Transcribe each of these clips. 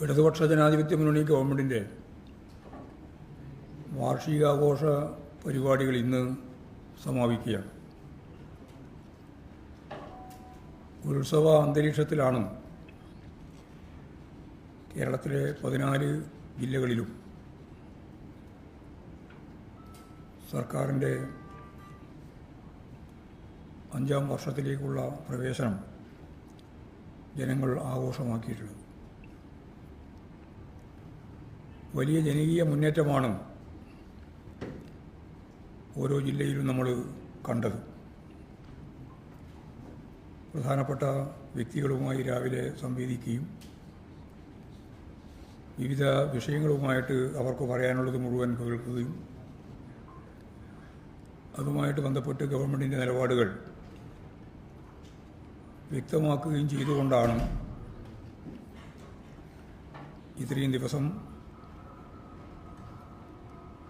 ഇടതുപക്ഷ ജനാധിപത്യ മുന്നണി ഗവൺമെൻറ്റിൻ്റെ വാർഷികാഘോഷ പരിപാടികൾ ഇന്ന് സമാപിക്കുകയാണ്. ഉത്സവ അന്തരീക്ഷത്തിലാണ് കേരളത്തിലെ 14 ജില്ലകളിലും സർക്കാരിൻ്റെ 5ാം വർഷത്തിലേക്കുള്ള പ്രവേശനം ജനങ്ങൾ ആഘോഷമാക്കിയിട്ടുള്ളത്. വലിയ ജനകീയ മുന്നേറ്റമാണ് ഓരോ ജില്ലയിലും നമ്മൾ കണ്ടത്. പ്രധാനപ്പെട്ട വ്യക്തികളുമായി രാവിലെ സംവേദിക്കുകയും വിവിധ വിഷയങ്ങളുമായിട്ട് അവർക്ക് പറയാനുള്ളത് മുഴുവൻ കേൾക്കുകയും അതുമായിട്ട് ബന്ധപ്പെട്ട് ഗവൺമെൻറ്റിൻ്റെ നിലപാടുകൾ വ്യക്തമാക്കുകയും ചെയ്തുകൊണ്ടാണ് ഇത്രയും ദിവസം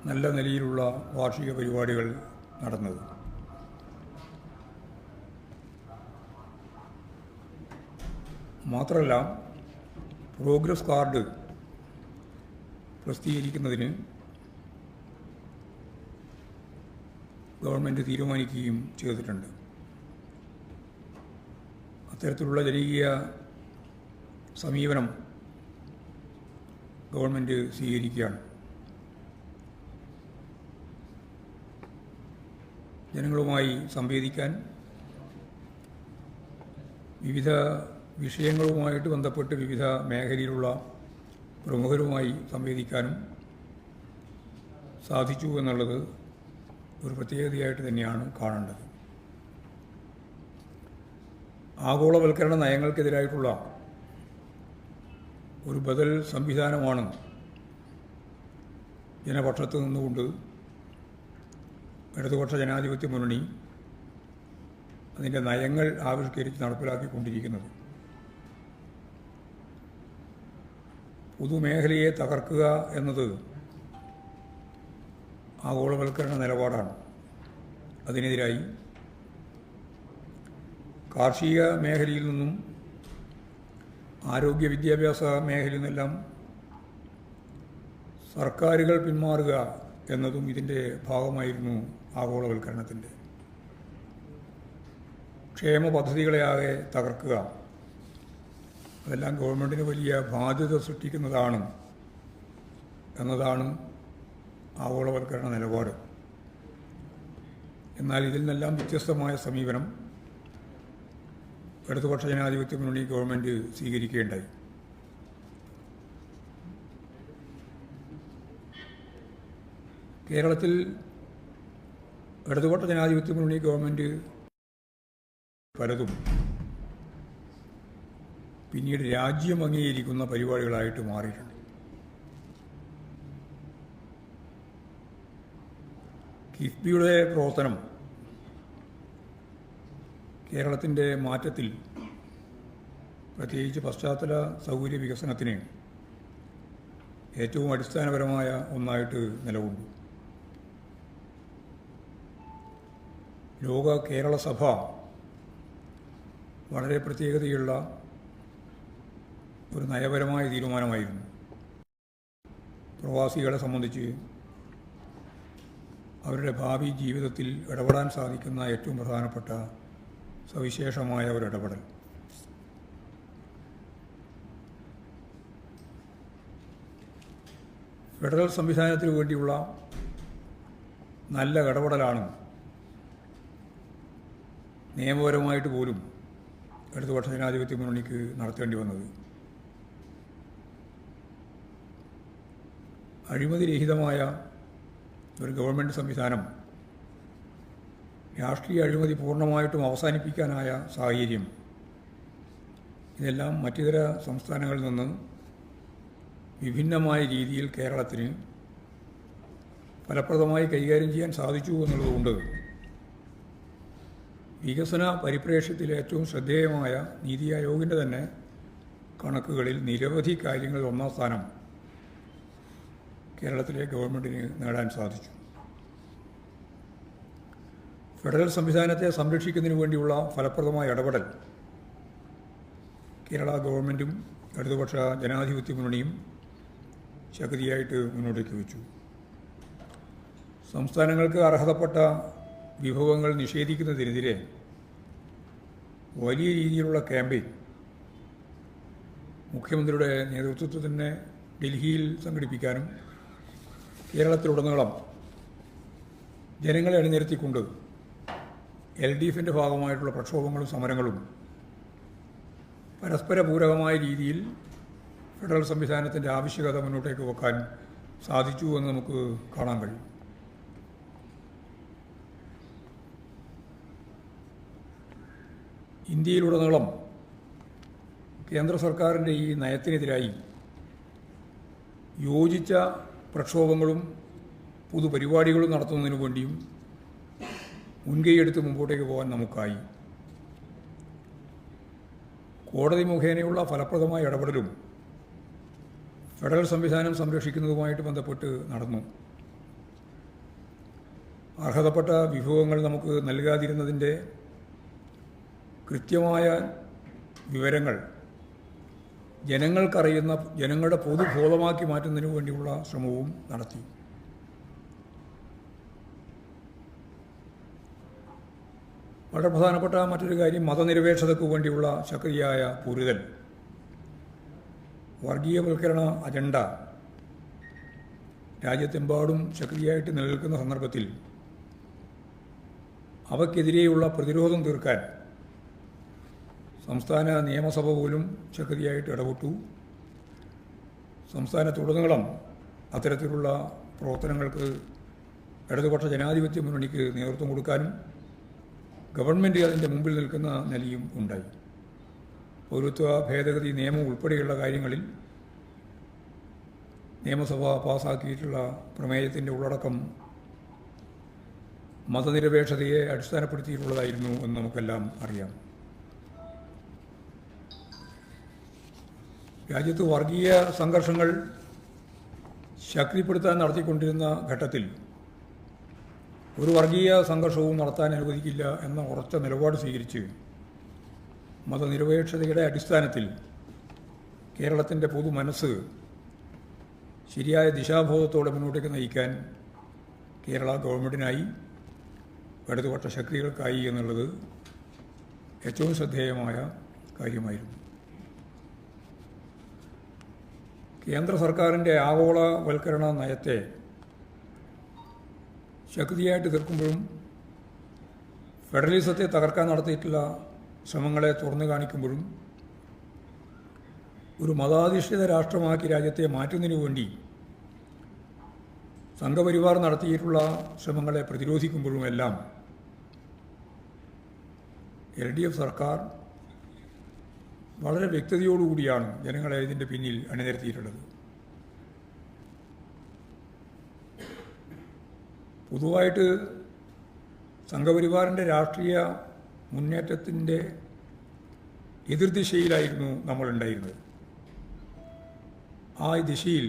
നല്ല നിലയിലുള്ള വാർഷിക പരിപാടികൾ നടന്നത്. മാത്രമല്ല, പ്രോഗ്രസ് കാർഡ് പ്രസിദ്ധീകരിക്കുന്നതിന് ഗവൺമെൻറ് തീരുമാനിക്കുകയും ചെയ്തിട്ടുണ്ട്. അത്തരത്തിലുള്ള ജനകീയ സമീപനം ഗവൺമെൻറ് സ്വീകരിക്കുകയാണ്. ജനങ്ങളുമായി സംവേദിക്കാൻ, വിവിധ വിഷയങ്ങളുമായിട്ട് ബന്ധപ്പെട്ട് വിവിധ മേഖലയിലുള്ള പ്രമുഖരുമായി സംവേദിക്കാനും സാധിച്ചു എന്നുള്ളത് ഒരു പ്രത്യേകതയായിട്ട് തന്നെയാണ് കാണേണ്ടത്. ആഗോളവൽക്കരണ നയങ്ങൾക്കെതിരായിട്ടുള്ള ഒരു ബദൽ സംവിധാനമാണ് ജനപക്ഷത്ത് നിന്നുകൊണ്ട് ഇടതുപക്ഷ ജനാധിപത്യ മുന്നണി അതിൻ്റെ നയങ്ങൾ ആവിഷ്കരിച്ച് നടപ്പിലാക്കിക്കൊണ്ടിരിക്കുന്നത്. പൊതുമേഖലയെ തകർക്കുക എന്നത് ആഗോളവൽക്കരണ നിലപാടാണ്. അതിനെതിരായി കാർഷിക മേഖലയിൽ നിന്നും ആരോഗ്യ വിദ്യാഭ്യാസ മേഖലയിൽ നിന്നെല്ലാം സർക്കാരുകൾ പിന്മാറുക എന്നതും ഇതിൻ്റെ ഭാഗമായിരുന്നു. ആഗോളവൽക്കരണത്തിൻ്റെ ക്ഷേമ പദ്ധതികളെയാകെ തകർക്കുക, അതെല്ലാം ഗവൺമെൻറ്റിന് വലിയ ബാധ്യത സൃഷ്ടിക്കുന്നതാണ് എന്നതാണ് ആഗോളവൽക്കരണ നിലപാട്. എന്നാൽ ഇതിൽ നിന്നെല്ലാം വ്യത്യസ്തമായ സമീപനം ഇടതുപക്ഷ ജനാധിപത്യ മുന്നണി ഗവൺമെൻറ് സ്വീകരിക്കുകയുണ്ടായി. കേരളത്തിൽ ഇടതുപക്ഷ ജനാധിപത്യ മുന്നണി ഗവൺമെൻറ് പലതും പിന്നീട് രാജ്യം അംഗീകരിക്കുന്ന പരിപാടികളായിട്ട് മാറിയിട്ടുണ്ട്. കിഫ്ബിയുടെ പ്രവർത്തനം കേരളത്തിൻ്റെ മാറ്റത്തിൽ, പ്രത്യേകിച്ച് പശ്ചാത്തല സൗകര്യ വികസനത്തിന് ഏറ്റവും അടിസ്ഥാനപരമായ ഒന്നായിട്ട് നിലകൊണ്ടു. ലോക കേരള സഭ വളരെ പ്രത്യേകതയുള്ള ഒരു നയപരമായ തീരുമാനമായിരുന്നു. പ്രവാസികളെ സംബന്ധിച്ച് അവരുടെ ഭാവി ജീവിതത്തിൽ ഇടപെടാൻ സാധിക്കുന്ന ഏറ്റവും പ്രധാനപ്പെട്ട സവിശേഷമായ ഒരു ഇടപെടൽ. ഫെഡറൽ സംവിധാനത്തിനു വേണ്ടിയുള്ള നല്ല ഇടപെടലാണ് നിയമപരമായിട്ട് പോലും ഇടതുപക്ഷ ജനാധിപത്യ മുന്നണിക്ക് നടത്തേണ്ടി വന്നത്. അഴിമതിരഹിതമായ ഒരു ഗവൺമെൻറ് സംവിധാനം, രാഷ്ട്രീയ അഴിമതി പൂർണ്ണമായിട്ടും അവസാനിപ്പിക്കാനായ സാഹചര്യം, ഇതെല്ലാം മറ്റിതര സംസ്ഥാനങ്ങളിൽ നിന്ന് വിഭിന്നമായ രീതിയിൽ കേരളത്തിന് ഫലപ്രദമായി കൈകാര്യം ചെയ്യാൻ സാധിച്ചു എന്നുള്ളതുകൊണ്ട് വികസന പരിപ്രേക്ഷ്യത്തിൽ ഏറ്റവും ശ്രദ്ധേയമായ നീതി ആയോഗിൻ്റെ തന്നെ കണക്കുകളിൽ നിരവധി കാര്യങ്ങൾ ഒന്നാം സ്ഥാനം കേരളത്തിലെ ഗവൺമെൻറ്റിന് നേടാൻ സാധിച്ചു. ഫെഡറൽ സംവിധാനത്തെ സംരക്ഷിക്കുന്നതിന് വേണ്ടിയുള്ള ഫലപ്രദമായ ഇടപെടൽ കേരള ഗവൺമെൻറ്റും ഇടതുപക്ഷ ജനാധിപത്യ മുന്നണിയും ശക്തിയായിട്ട് മുന്നോട്ടേക്ക് വെച്ചു. സംസ്ഥാനങ്ങൾക്ക് അർഹതപ്പെട്ട വിഭവങ്ങൾ നിഷേധിക്കുന്നതിനെതിരെ വലിയ രീതിയിലുള്ള ക്യാമ്പയിൻ മുഖ്യമന്ത്രിയുടെ നേതൃത്വത്തിൽ തന്നെ ഡൽഹിയിൽ സംഘടിപ്പിക്കാനും കേരളത്തിലുടനീളം ജനങ്ങളെ അണിനിരത്തിക്കൊണ്ട് LDFിൻ്റെ ഭാഗമായിട്ടുള്ള പ്രക്ഷോഭങ്ങളും സമരങ്ങളും പരസ്പര പൂരകമായ രീതിയിൽ ഫെഡറൽ സംവിധാനത്തിൻ്റെ ആവശ്യകത മുന്നോട്ടേക്ക് വെക്കാൻ സാധിച്ചു എന്ന് നമുക്ക് കാണാൻ കഴിയും. ഇന്ത്യയിലുടനീളം കേന്ദ്ര സർക്കാരിൻ്റെ ഈ നയത്തിനെതിരായി യോജിച്ച പ്രക്ഷോഭങ്ങളും പൊതുപരിപാടികളും നടത്തുന്നതിനു വേണ്ടിയും മുൻകൈയെടുത്ത് മുമ്പോട്ടേക്ക് പോകാൻ നമുക്കായി. കോടതി മുഖേനയുള്ള ഫലപ്രദമായ ഇടപെടലും ഫെഡറൽ സംവിധാനം സംരക്ഷിക്കുന്നതുമായിട്ട് ബന്ധപ്പെട്ട് നടന്നു. അർഹതപ്പെട്ട വിഭവങ്ങൾ നമുക്ക് നൽകാതിരുന്നതിൻ്റെ കൃത്യമായ വിവരങ്ങൾ ജനങ്ങൾക്കറിയുന്ന, ജനങ്ങളുടെ പൊതുബോധമാക്കി മാറ്റുന്നതിനു വേണ്ടിയുള്ള ശ്രമവും നടത്തി. വളരെ പ്രധാനപ്പെട്ട മറ്റൊരു കാര്യം മതനിരപേക്ഷതയ്ക്ക് വേണ്ടിയുള്ള ശക്തിയായ പൊരുതൽ. വർഗീയവൽക്കരണ അജണ്ട രാജ്യത്തെമ്പാടും ശക്തിയായിട്ട് നിലനിൽക്കുന്ന സന്ദർഭത്തിൽ അവയ്ക്കെതിരെയുള്ള പ്രതിരോധം തീർക്കാൻ സംസ്ഥാന നിയമസഭ പോലും ശക്തിയായിട്ട് ഇടപെട്ടു. സംസ്ഥാനത്തുടനീളം അത്തരത്തിലുള്ള പ്രവർത്തനങ്ങൾക്ക് ഇടതുപക്ഷ ജനാധിപത്യ മുന്നണിക്ക് നേതൃത്വം കൊടുക്കാനും ഗവൺമെൻറ് അതിൻ്റെ മുമ്പിൽ നിൽക്കുന്ന നിലയും ഉണ്ടായി. പൗരത്വ ഭേദഗതി നിയമം ഉൾപ്പെടെയുള്ള കാര്യങ്ങളിൽ നിയമസഭ പാസാക്കിയിട്ടുള്ള പ്രമേയത്തിൻ്റെ ഉള്ളടക്കം മതനിരപേക്ഷതയെ അടിസ്ഥാനപ്പെടുത്തിയിട്ടുള്ളതായിരുന്നു എന്ന് നമുക്കെല്ലാം അറിയാം. രാജ്യത്ത് വർഗീയ സംഘർഷങ്ങൾ ശക്തിപ്പെടുത്താൻ നടത്തിക്കൊണ്ടിരുന്ന ഘട്ടത്തിൽ ഒരു വർഗീയ സംഘർഷവും നടത്താൻ അനുവദിക്കില്ല എന്ന ഉറച്ച നിലപാട് സ്വീകരിച്ച് മതനിരപേക്ഷതയുടെ അടിസ്ഥാനത്തിൽ കേരളത്തിൻ്റെ പൊതു മനസ്സ് ശരിയായ ദിശാബോധത്തോടെ മുന്നോട്ടേക്ക് നയിക്കാൻ കേരള ഗവൺമെൻറ്റിനായി, ഇടതുപക്ഷ ശക്തികൾക്കായി എന്നുള്ളത് ഏറ്റവും ശ്രദ്ധേയമായ കാര്യമായിരുന്നു. കേന്ദ്ര സർക്കാരിൻ്റെ ആഗോളവൽക്കരണ നയത്തെ ശക്തിയായിട്ട് എതിർക്കുമ്പോഴും ഫെഡറലിസത്തെ തകർക്കാൻ നടത്തിയിട്ടുള്ള ശ്രമങ്ങളെ തുറന്നു കാണിക്കുമ്പോഴും ഒരു മതാധിഷ്ഠിത രാഷ്ട്രമാക്കി രാജ്യത്തെ മാറ്റുന്നതിനു വേണ്ടി സംഘപരിവാർ നടത്തിയിട്ടുള്ള ശ്രമങ്ങളെ പ്രതിരോധിക്കുമ്പോഴുമെല്ലാം LDF സർക്കാർ വളരെ വ്യക്തതയോടുകൂടിയാണ് ജനങ്ങളെ ഇതിൻ്റെ പിന്നിൽ അണിനിരത്തിയിട്ടുള്ളത്. പൊതുവായിട്ട് സംഘപരിവാറിൻ്റെ രാഷ്ട്രീയ മുന്നേറ്റത്തിൻ്റെ എതിർദിശയിലായിരുന്നു നമ്മളുണ്ടായിരുന്നത്. ആ ദിശയിൽ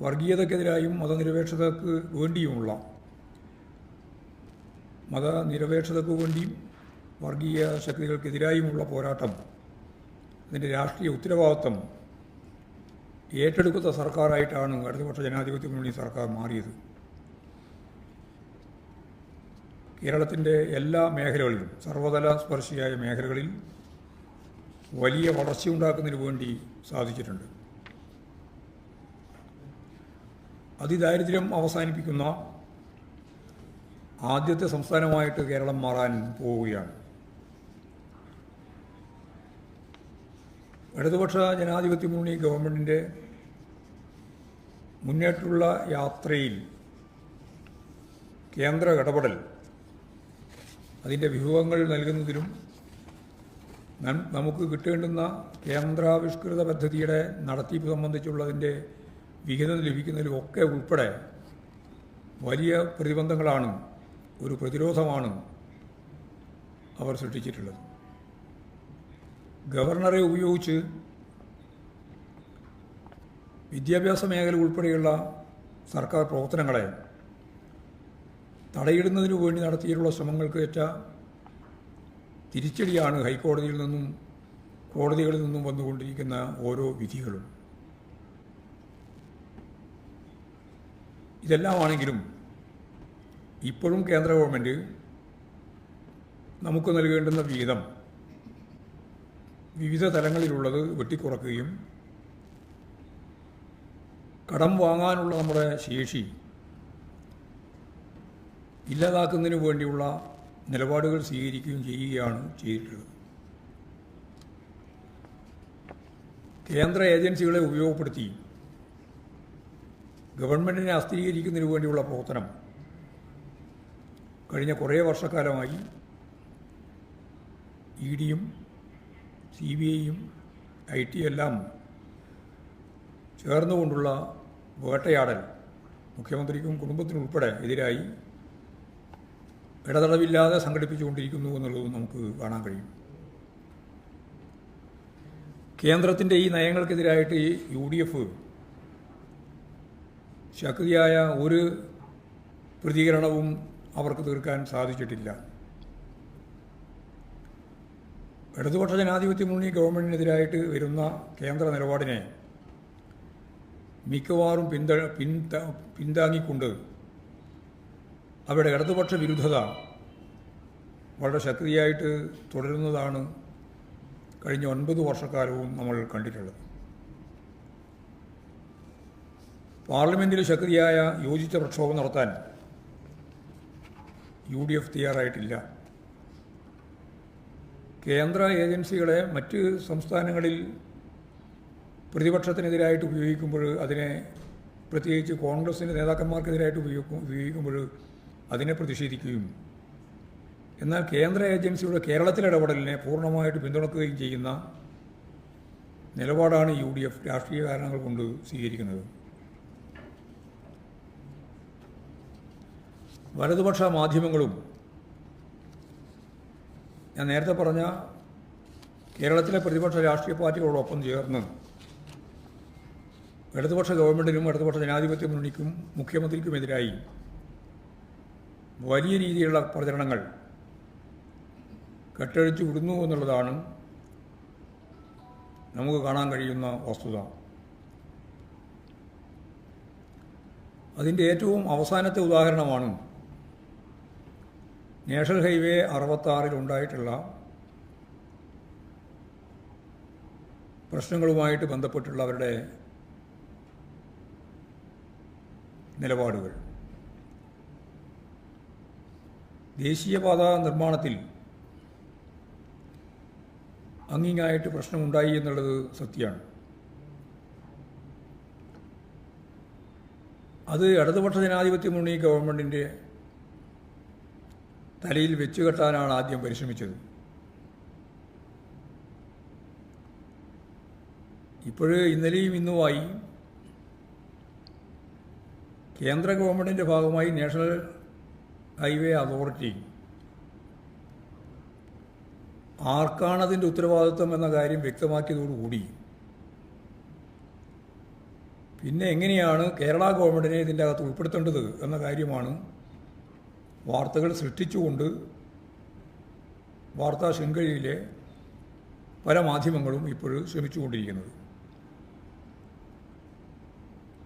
വർഗീയതക്കെതിരായും മതനിരപേക്ഷതയ്ക്ക് വേണ്ടിയുമുള്ള മതനിരപേക്ഷതയ്ക്ക് വേണ്ടിയും വർഗീയ ശക്തികൾക്കെതിരായുമുള്ള പോരാട്ടം, അതിൻ്റെ രാഷ്ട്രീയ ഉത്തരവാദിത്വം ഏറ്റെടുക്കുന്ന സർക്കാരായിട്ടാണ് ഇടതുപക്ഷ ജനാധിപത്യ മുന്നണി സർക്കാർ മാറിയത്. കേരളത്തിൻ്റെ എല്ലാ മേഖലകളിലും, സർവതല സ്പർശിയായ മേഖലകളിൽ വലിയ വളർച്ചയുണ്ടാക്കുന്നതിന് വേണ്ടി സാധിച്ചിട്ടുണ്ട്. അതിദാരിദ്ര്യം അവസാനിപ്പിക്കുന്ന ആദ്യത്തെ സംസ്ഥാനമായിട്ട് കേരളം മാറാൻ പോവുകയാണ്. ഇടതുപക്ഷ ജനാധിപത്യ മുന്നണി ഗവൺമെൻറ്റിൻ്റെ മുന്നേറ്റുള്ള യാത്രയിൽ കേന്ദ്ര ഇടപെടൽ, അതിൻ്റെ വിഭവങ്ങൾ നൽകുന്നതിലും നമുക്ക് കിട്ടേണ്ടുന്ന കേന്ദ്രാവിഷ്കൃത പദ്ധതിയുടെ നടത്തിപ്പ് സംബന്ധിച്ചുള്ളതിൻ്റെ വിഹിതം ലഭിക്കുന്നതിലും ഒക്കെ ഉൾപ്പെടെ വലിയ പ്രതിബന്ധങ്ങളാണ്, ഒരു പ്രതിരോധമാണ് അവർ സൃഷ്ടിച്ചിട്ടുള്ളത്. ഗവർണറെ ഉപയോഗിച്ച് വിദ്യാഭ്യാസ മേഖല ഉൾപ്പെടെയുള്ള സർക്കാർ പ്രവർത്തനങ്ങളെ തടയിടുന്നതിനു വേണ്ടി നടത്തിയിട്ടുള്ള ശ്രമങ്ങൾക്ക് ഏറ്റ തിരിച്ചടിയാണ് ഹൈക്കോടതിയിൽ നിന്നും കോടതികളിൽ നിന്നും വന്നുകൊണ്ടിരിക്കുന്ന ഓരോ വിധികളും. ഇതെല്ലാമാണെങ്കിലും ഇപ്പോഴും കേന്ദ്ര ഗവൺമെൻറ് നമുക്ക് നൽകേണ്ടുന്ന വിഹിതം വിവിധ തലങ്ങളിലുള്ളത് വെട്ടിക്കുറക്കുകയും കടം വാങ്ങാനുള്ള നമ്മുടെ ശേഷി ഇല്ലാതാക്കുന്നതിന് വേണ്ടിയുള്ള നിലപാടുകൾ സ്വീകരിക്കുകയും ചെയ്യുകയാണ് ചെയ്തിട്ടുള്ളത്. കേന്ദ്ര ഏജൻസികളെ ഉപയോഗപ്പെടുത്തി ഗവൺമെൻറ്റിനെ അസ്ഥിരീകരിക്കുന്നതിന് വേണ്ടിയുള്ള പ്രവർത്തനം കഴിഞ്ഞ കുറേ വർഷക്കാലമായി EDയും CBIയും IT എല്ലാം ചേർന്നുകൊണ്ടുള്ള വേട്ടയാടൽ മുഖ്യമന്ത്രിക്കും കുടുംബത്തിനും ഉൾപ്പെടെ എതിരായി ഇടതടവില്ലാതെ സംഘടിപ്പിച്ചുകൊണ്ടിരിക്കുന്നു എന്നുള്ളതും നമുക്ക് കാണാൻ കഴിയും. കേന്ദ്രത്തിൻ്റെ ഈ നയങ്ങൾക്കെതിരായിട്ട് UDF ശക്തിയായ ഒരു പ്രതികരണവും അവർക്ക് തീർക്കാൻ സാധിച്ചിട്ടില്ല. ഇടതുപക്ഷ ജനാധിപത്യ മുന്നണി ഗവൺമെൻറ്റിനെതിരായിട്ട് വരുന്ന കേന്ദ്ര നിലപാടിനെ മിക്കവാറും പിന്താങ്ങിക്കൊണ്ട് അവരുടെ ഇടതുപക്ഷ വിരുദ്ധത വളരെ ശക്തിയായിട്ട് തുടരുന്നതാണ് കഴിഞ്ഞ 9 വർഷക്കാലവും നമ്മൾ കണ്ടിട്ടുള്ളത്. പാർലമെൻറ്റിൽ ശക്തിയായ യോജിച്ച പ്രക്ഷോഭം നടത്താൻ UDF തയ്യാറായിട്ടില്ല. കേന്ദ്ര ഏജൻസികളെ മറ്റ് സംസ്ഥാനങ്ങളിൽ പ്രതിപക്ഷത്തിനെതിരായിട്ട് ഉപയോഗിക്കുമ്പോൾ അതിനെ, പ്രത്യേകിച്ച് കോൺഗ്രസിൻ്റെ നേതാക്കന്മാർക്കെതിരായിട്ട് ഉപയോഗിക്കുമ്പോൾ അതിനെ പ്രതിഷേധിക്കുകയും എന്നാൽ കേന്ദ്ര ഏജൻസിയുടെ കേരളത്തിലെ ഇടപെടലിനെ പൂർണ്ണമായിട്ട് പിന്തുണക്കുകയും ചെയ്യുന്ന നിലപാടാണ് UDF രാഷ്ട്രീയ കാരണങ്ങൾ കൊണ്ട് സ്വീകരിക്കുന്നത്. വലതുപക്ഷ മാധ്യമങ്ങളും ഞാൻ നേരത്തെ പറഞ്ഞ കേരളത്തിലെ പ്രതിപക്ഷ രാഷ്ട്രീയ പാർട്ടികളോടൊപ്പം ചേർന്ന് ഇടതുപക്ഷ ഗവൺമെൻറ്റിനും ഇടതുപക്ഷ ജനാധിപത്യ മുന്നണിക്കും മുഖ്യമന്ത്രിക്കുമെതിരായി വലിയ രീതിയിലുള്ള പ്രചരണങ്ങൾ കെട്ടഴിച്ചു വിടുന്നു എന്നുള്ളതാണ് നമുക്ക് കാണാൻ കഴിയുന്ന വസ്തുത. അതിൻ്റെ ഏറ്റവും അവസാനത്തെ ഉദാഹരണമാണ് നാഷണൽ ഹൈവേ 66 ഉണ്ടായിട്ടുള്ള പ്രശ്നങ്ങളുമായിട്ട് ബന്ധപ്പെട്ടുള്ള അവരുടെ നിലപാടുകൾ. ദേശീയപാത നിർമ്മാണത്തിൽ അങ്ങിങ്ങായിട്ട് പ്രശ്നമുണ്ടായി എന്നുള്ളത് സത്യമാണ്. അത് ഇടതുപക്ഷ ജനാധിപത്യ മുന്നണി ഗവൺമെൻറ്റിൻ്റെ തലയിൽ വെച്ചുകെട്ടാനാണ് ആദ്യം പരിശ്രമിച്ചത്. ഇന്നലെയും ഇന്നുമായി കേന്ദ്ര ഗവൺമെൻറ്റിൻ്റെ ഭാഗമായി നാഷണൽ ഹൈവേ അതോറിറ്റി ആർക്കാണതിൻ്റെ ഉത്തരവാദിത്വം എന്ന കാര്യം വ്യക്തമാക്കിയതോടുകൂടി പിന്നെ എങ്ങനെയാണ് കേരള ഗവൺമെൻറ്റിനെ ഇതിൻ്റെ അകത്ത് ഉൾപ്പെടുത്തേണ്ടത് എന്ന കാര്യമാണ് വാർത്തകൾ സൃഷ്ടിച്ചുകൊണ്ട് വാർത്താ ശൃംഖലയിലെ പല മാധ്യമങ്ങളും ഇപ്പോൾ ശ്രമിച്ചുകൊണ്ടിരിക്കുന്നത്.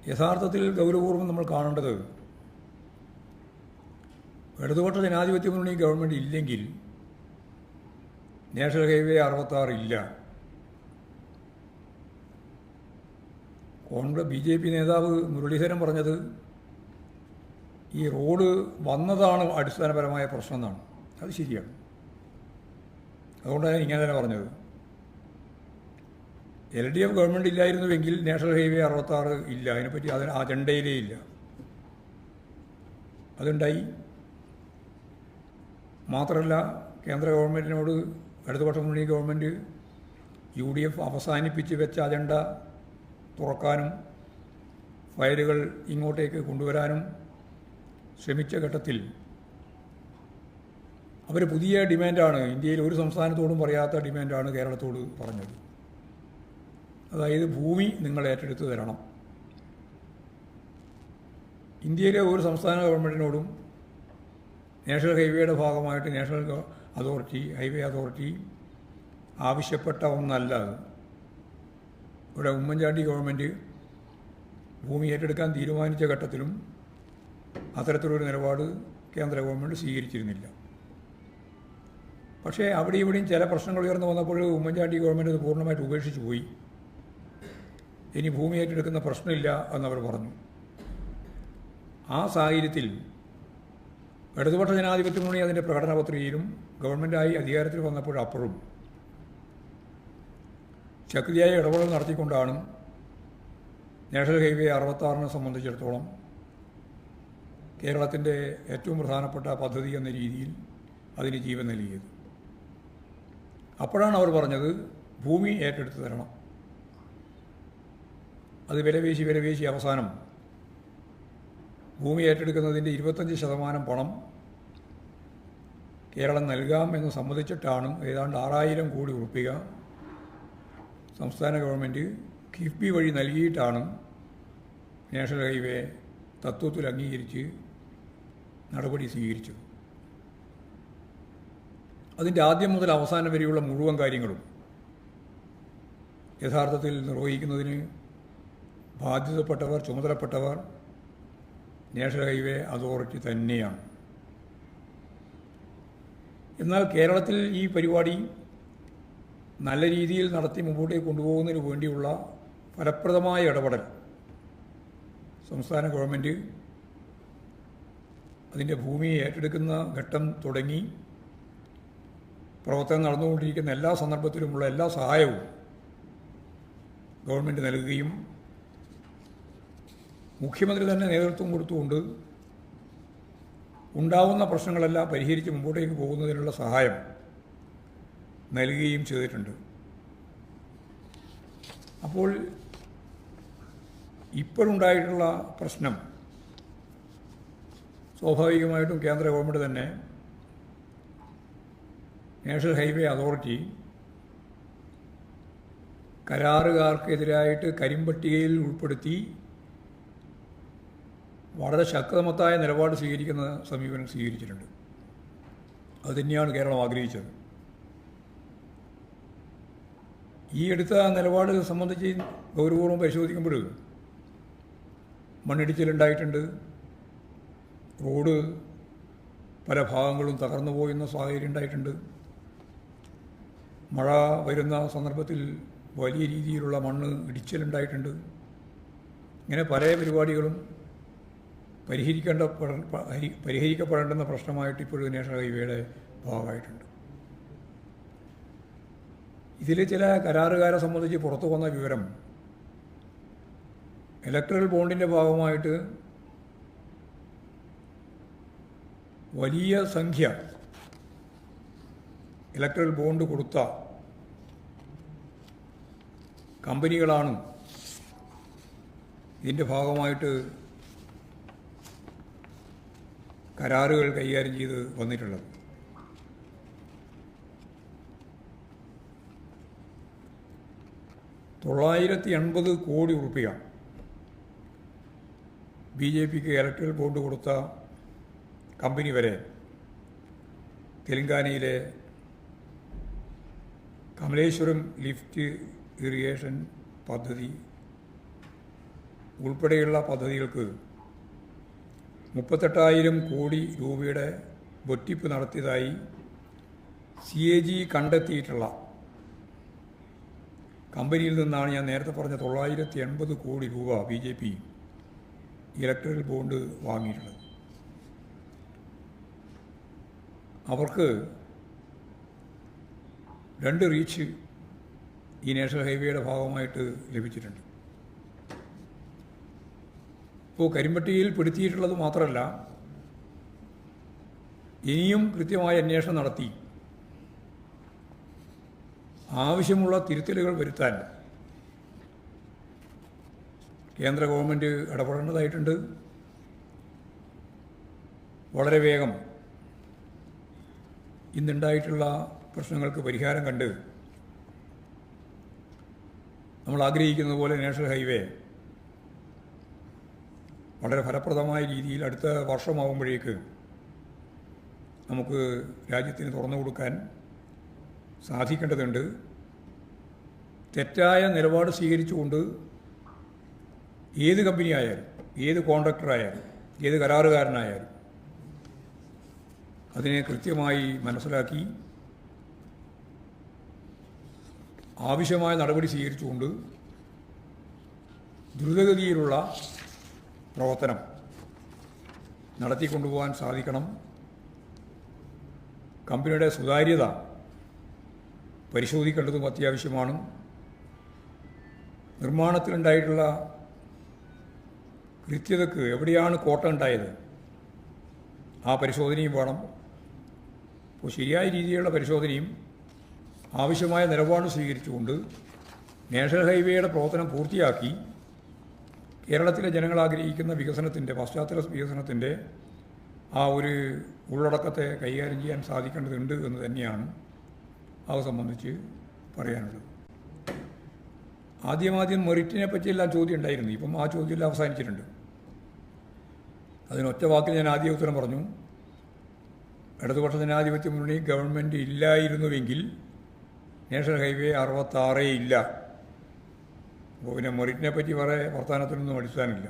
യഥാർത്ഥത്തിൽ ഗൗരവപൂർവ്വം നമ്മൾ കാണേണ്ടത് ഇടതുപക്ഷ ജനാധിപത്യ മുന്നണി ഗവൺമെൻറ് ഇല്ലെങ്കിൽ നാഷണൽ ഹൈവേ 66 ഇല്ല. BJP നേതാവ് മുരളീധരൻ പറഞ്ഞത് ഈ റോഡ് വന്നതാണ് അടിസ്ഥാനപരമായ പ്രശ്നം എന്നാണ്. അത് ശരിയാണ്. അതുകൊണ്ടാണ് ഇങ്ങനെ തന്നെ പറഞ്ഞത്. LDF ഗവൺമെൻറ് ഇല്ലായിരുന്നുവെങ്കിൽ നാഷണൽ ഹൈവേ 66 ഇല്ല. അതിനെപ്പറ്റി അതിന് അജണ്ടയിലേ ഇല്ല. അതുണ്ടായി. മാത്രമല്ല, കേന്ദ്ര ഗവൺമെൻറ്റിനോട് ഇടതുപക്ഷ മുന്നണി ഗവൺമെൻറ് UDF അവസാനിപ്പിച്ച് വെച്ച അജണ്ട തുറക്കാനും ഫയലുകൾ ഇങ്ങോട്ടേക്ക് കൊണ്ടുവരാനും ശ്രമിച്ച ഘട്ടത്തിൽ അവർ പുതിയ ഡിമാൻഡാണ്, ഇന്ത്യയിൽ ഒരു സംസ്ഥാനത്തോടും പറയാത്ത ഡിമാൻഡാണ് കേരളത്തോട് പറഞ്ഞത്. അതായത് ഭൂമി നിങ്ങൾ ഏറ്റെടുത്ത് തരണം. ഇന്ത്യയിലെ ഒരു സംസ്ഥാന ഗവൺമെൻറ്റിനോടും നാഷണൽ ഹൈവേയുടെ ഭാഗമായിട്ട് നാഷണൽ അതോറിറ്റി, ഹൈവേ അതോറിറ്റി ആവശ്യപ്പെട്ട ഒന്നല്ല അത്. ഇവിടെ ഉമ്മൻചാണ്ടി ഗവൺമെൻറ് ഭൂമി ഏറ്റെടുക്കാൻ തീരുമാനിച്ച ഘട്ടത്തിലും അത്തരത്തിലൊരു നിലപാട് കേന്ദ്ര ഗവൺമെൻറ് സ്വീകരിച്ചിരുന്നില്ല. പക്ഷേ അവിടെ ഇവിടെയും ചില പ്രശ്നങ്ങൾ ഉയർന്നു വന്നപ്പോൾ ഉമ്മൻചാണ്ടി ഗവൺമെൻറ് അത് പൂർണ്ണമായിട്ട് ഉപേക്ഷിച്ച് പോയി. ഇനി ഭൂമി ഏറ്റെടുക്കുന്ന പ്രശ്നമില്ല എന്നവർ പറഞ്ഞു. ആ സാഹചര്യത്തിൽ ഇടതുപക്ഷ ജനാധിപത്യ മുന്നണി അതിൻ്റെ പ്രകടന പത്രികയിലും ഗവൺമെൻറ്റായി അധികാരത്തിൽ വന്നപ്പോഴപ്പോഴും ശക്തിയായ ഇടപെടൽ നടത്തിക്കൊണ്ടാണ് നാഷണൽ ഹൈവേ 66 സംബന്ധിച്ചിടത്തോളം കേരളത്തിൻ്റെ ഏറ്റവും പ്രധാനപ്പെട്ട പദ്ധതി എന്ന രീതിയിൽ അതിന് ജീവൻ നൽകിയത്. അപ്പോഴാണ് അവർ പറഞ്ഞത് ഭൂമി ഏറ്റെടുത്ത് തരണം. അത് വിലപേശി അവസാനം ഭൂമി ഏറ്റെടുക്കുന്നതിൻ്റെ 25% പണം കേരളം നൽകാം എന്ന് സമ്മതിച്ചിട്ടാണ് ഏതാണ്ട് 6000 കോടി രൂപ സംസ്ഥാന ഗവൺമെൻറ് കിഫ്ബി വഴി നൽകിയിട്ടാണ് നാഷണൽ ഹൈവേ തത്വത്തിൽ അംഗീകരിച്ച് നടപടി സ്വീകരിച്ചത്. അതിൻ്റെ ആദ്യം മുതൽ അവസാനം വരെയുള്ള മുഴുവൻ കാര്യങ്ങളും യഥാർത്ഥത്തിൽ നിർവഹിക്കുന്നതിന് ബാധ്യതപ്പെട്ടവർ, ചുമതലപ്പെട്ടവർ നാഷണൽ ഹൈവേ അതോറിറ്റി തന്നെയാണ്. എന്നാൽ കേരളത്തിൽ ഈ പരിപാടി നല്ല രീതിയിൽ നടത്തി മുമ്പോട്ടേക്ക് കൊണ്ടുപോകുന്നതിന് വേണ്ടിയുള്ള ഫലപ്രദമായ ഇടപെടൽ സംസ്ഥാന ഗവൺമെൻറ് അതിൻ്റെ ഭൂമി ഏറ്റെടുക്കുന്ന ഘട്ടം തുടങ്ങി പ്രവർത്തനം നടന്നുകൊണ്ടിരിക്കുന്ന എല്ലാ സന്ദർഭത്തിലുമുള്ള എല്ലാ സഹായവും ഗവൺമെൻറ് നൽകുകയും മുഖ്യമന്ത്രി തന്നെ നേതൃത്വം കൊടുത്തുകൊണ്ട് ഉണ്ടാവുന്ന പ്രശ്നങ്ങളെല്ലാം പരിഹരിച്ച് മുമ്പോട്ടേക്ക് പോകുന്നതിനുള്ള സഹായം നൽകുകയും ചെയ്തിട്ടുണ്ട്. അപ്പോൾ ഇപ്പോഴുണ്ടായിട്ടുള്ള പ്രശ്നം സ്വാഭാവികമായിട്ടും കേന്ദ്ര ഗവൺമെൻറ് തന്നെ നാഷണൽ ഹൈവേ അതോറിറ്റി കരാറുകാർക്കെതിരായിട്ട് കരിമ്പട്ടികയിൽ ഉൾപ്പെടുത്തി വളരെ ശക്തമത്തായ നിലപാട് സ്വീകരിക്കുന്ന സമീപനം സ്വീകരിച്ചിട്ടുണ്ട്. അതുതന്നെയാണ് കേരളം ആഗ്രഹിച്ചത്. ഈ എടുത്ത നിലപാട് സംബന്ധിച്ച് ഗൗരവപൂർവ്വം പരിശോധിക്കുമ്പോൾ മണ്ണിടിച്ചിലുണ്ടായിട്ടുണ്ട്, റോഡ് പല ഭാഗങ്ങളും തകർന്നു പോയുന്ന സാഹചര്യം ഉണ്ടായിട്ടുണ്ട്, മഴ വരുന്ന സന്ദർഭത്തിൽ വലിയ രീതിയിലുള്ള മണ്ണ് ഇടിച്ചിലുണ്ടായിട്ടുണ്ട്. ഇങ്ങനെ പല പരിപാടികളും പരിഹരിക്കപ്പെടേണ്ടുന്ന പ്രശ്നമായിട്ട് ഇപ്പോഴും നാഷണൽ ഹൈവേയുടെ ഭാഗമായിട്ടുണ്ട്. ഇതിൽ ചില കരാറുകാരെ സംബന്ധിച്ച് പുറത്തു വന്ന വിവരം ഇലക്ട്രൽ ബോണ്ടിൻ്റെ ഭാഗമായിട്ട് വലിയ സംഖ്യ ഇലക്ട്രൽ ബോണ്ട് കൊടുത്ത കമ്പനികളാണ് ഇതിൻ്റെ ഭാഗമായിട്ട് കരാറുകൾ കൈകാര്യം ചെയ്ത് വന്നിട്ടുള്ളത്. $980 കോടി BJPക്ക് ഇലക്ട്രൽ ബോണ്ട് കൊടുത്ത കമ്പനി വരെ തെലങ്കാനയിലെ കമലേശ്വരം ലിഫ്റ്റ് ഇറിഗേഷൻ പദ്ധതി ഉൾപ്പെടെയുള്ള പദ്ധതികൾക്ക് 38,000 കോടി രൂപയുടെ വെട്ടിപ്പ് നടത്തിയതായി CAG കണ്ടെത്തിയിട്ടുള്ള കമ്പനിയിൽ നിന്നാണ് ഞാൻ നേരത്തെ പറഞ്ഞ $980 കോടി BJP ഇലക്ട്രൽ ബോണ്ട് വാങ്ങിയിട്ടുള്ളത്. അവർക്ക് 2 റീച്ച് ഈ നാഷണൽ ഹൈവേയുടെ ഭാഗമായിട്ട് ലഭിച്ചിട്ടുണ്ട്. ഇപ്പോൾ കരിമ്പട്ടിയിൽ പെടുത്തിയിട്ടുള്ളത് മാത്രമല്ല, ഇനിയും കൃത്യമായ അന്വേഷണം നടത്തി ആവശ്യമുള്ള തിരുത്തലുകൾ വരുത്താൻ കേന്ദ്ര ഗവൺമെൻറ് ഇടപെടേണ്ടതായിട്ടുണ്ട്. വളരെ വേഗം ഇന്നുണ്ടായിട്ടുള്ള പ്രശ്നങ്ങൾക്ക് പരിഹാരം കണ്ട് നമ്മൾ ആഗ്രഹിക്കുന്നത് പോലെ നാഷണൽ ഹൈവേ വളരെ ഫലപ്രദമായ രീതിയിൽ അടുത്ത വർഷമാകുമ്പോഴേക്ക് നമുക്ക് രാജ്യത്തിന് തുറന്നു കൊടുക്കാൻ സാധിക്കേണ്ടതുണ്ട്. തെറ്റായ നിലപാട് സ്വീകരിച്ചുകൊണ്ട് ഏത് കമ്പനിയായാലും, ഏത് കോൺട്രാക്ടറായാലും, ഏത് കരാറുകാരനായാലും അതിനെ കൃത്യമായി മനസ്സിലാക്കി ആവശ്യമായ നടപടി സ്വീകരിച്ചുകൊണ്ട് ദ്രുതഗതിയിലുള്ള പ്രവർത്തനം നടത്തിക്കൊണ്ടുപോകാൻ സാധിക്കണം. കമ്പനിയുടെ സുതാര്യത പരിശോധിക്കേണ്ടതും അത്യാവശ്യമാണ്. നിർമ്മാണത്തിലുണ്ടായിട്ടുള്ള കൃത്യതയ്ക്ക് എവിടെയാണ് കോട്ട ഉണ്ടായത് ആ പരിശോധനയും വേണം. അപ്പോൾ ശരിയായ രീതിയിലുള്ള പരിശോധനയും ആവശ്യമായ നിലപാട് സ്വീകരിച്ചുകൊണ്ട് നാഷണൽ ഹൈവേയുടെ പ്രവർത്തനം പൂർത്തിയാക്കി കേരളത്തിലെ ജനങ്ങൾ ആഗ്രഹിക്കുന്ന വികസനത്തിൻ്റെ, പശ്ചാത്തല വികസനത്തിൻ്റെ ആ ഒരു ഉള്ളടക്കത്തെ കൈകാര്യം ചെയ്യാൻ സാധിക്കേണ്ടതുണ്ട് എന്ന് തന്നെയാണ് അത് സംബന്ധിച്ച് പറയാനുള്ളത്. ആദ്യം മെറിറ്റിനെ പറ്റിയെല്ലാം ചോദ്യം ഉണ്ടായിരുന്നു. ഇപ്പം ആ ചോദ്യമെല്ലാം അവസാനിച്ചിട്ടുണ്ട്. അതിനൊറ്റ വാക്കിൽ ഞാൻ ആദ്യ ഉത്തരം പറഞ്ഞു. ഇടതുപക്ഷ ജനാധിപത്യ മുന്നണി ഗവൺമെൻറ് ഇല്ലായിരുന്നുവെങ്കിൽ നാഷണൽ ഹൈവേ 66 ഇല്ല. അപ്പോൾ പിന്നെ മെറിറ്റിനെ പറ്റി വേറെ വർത്തമാനത്തിനൊന്നും അടിസ്ഥാനമില്ല.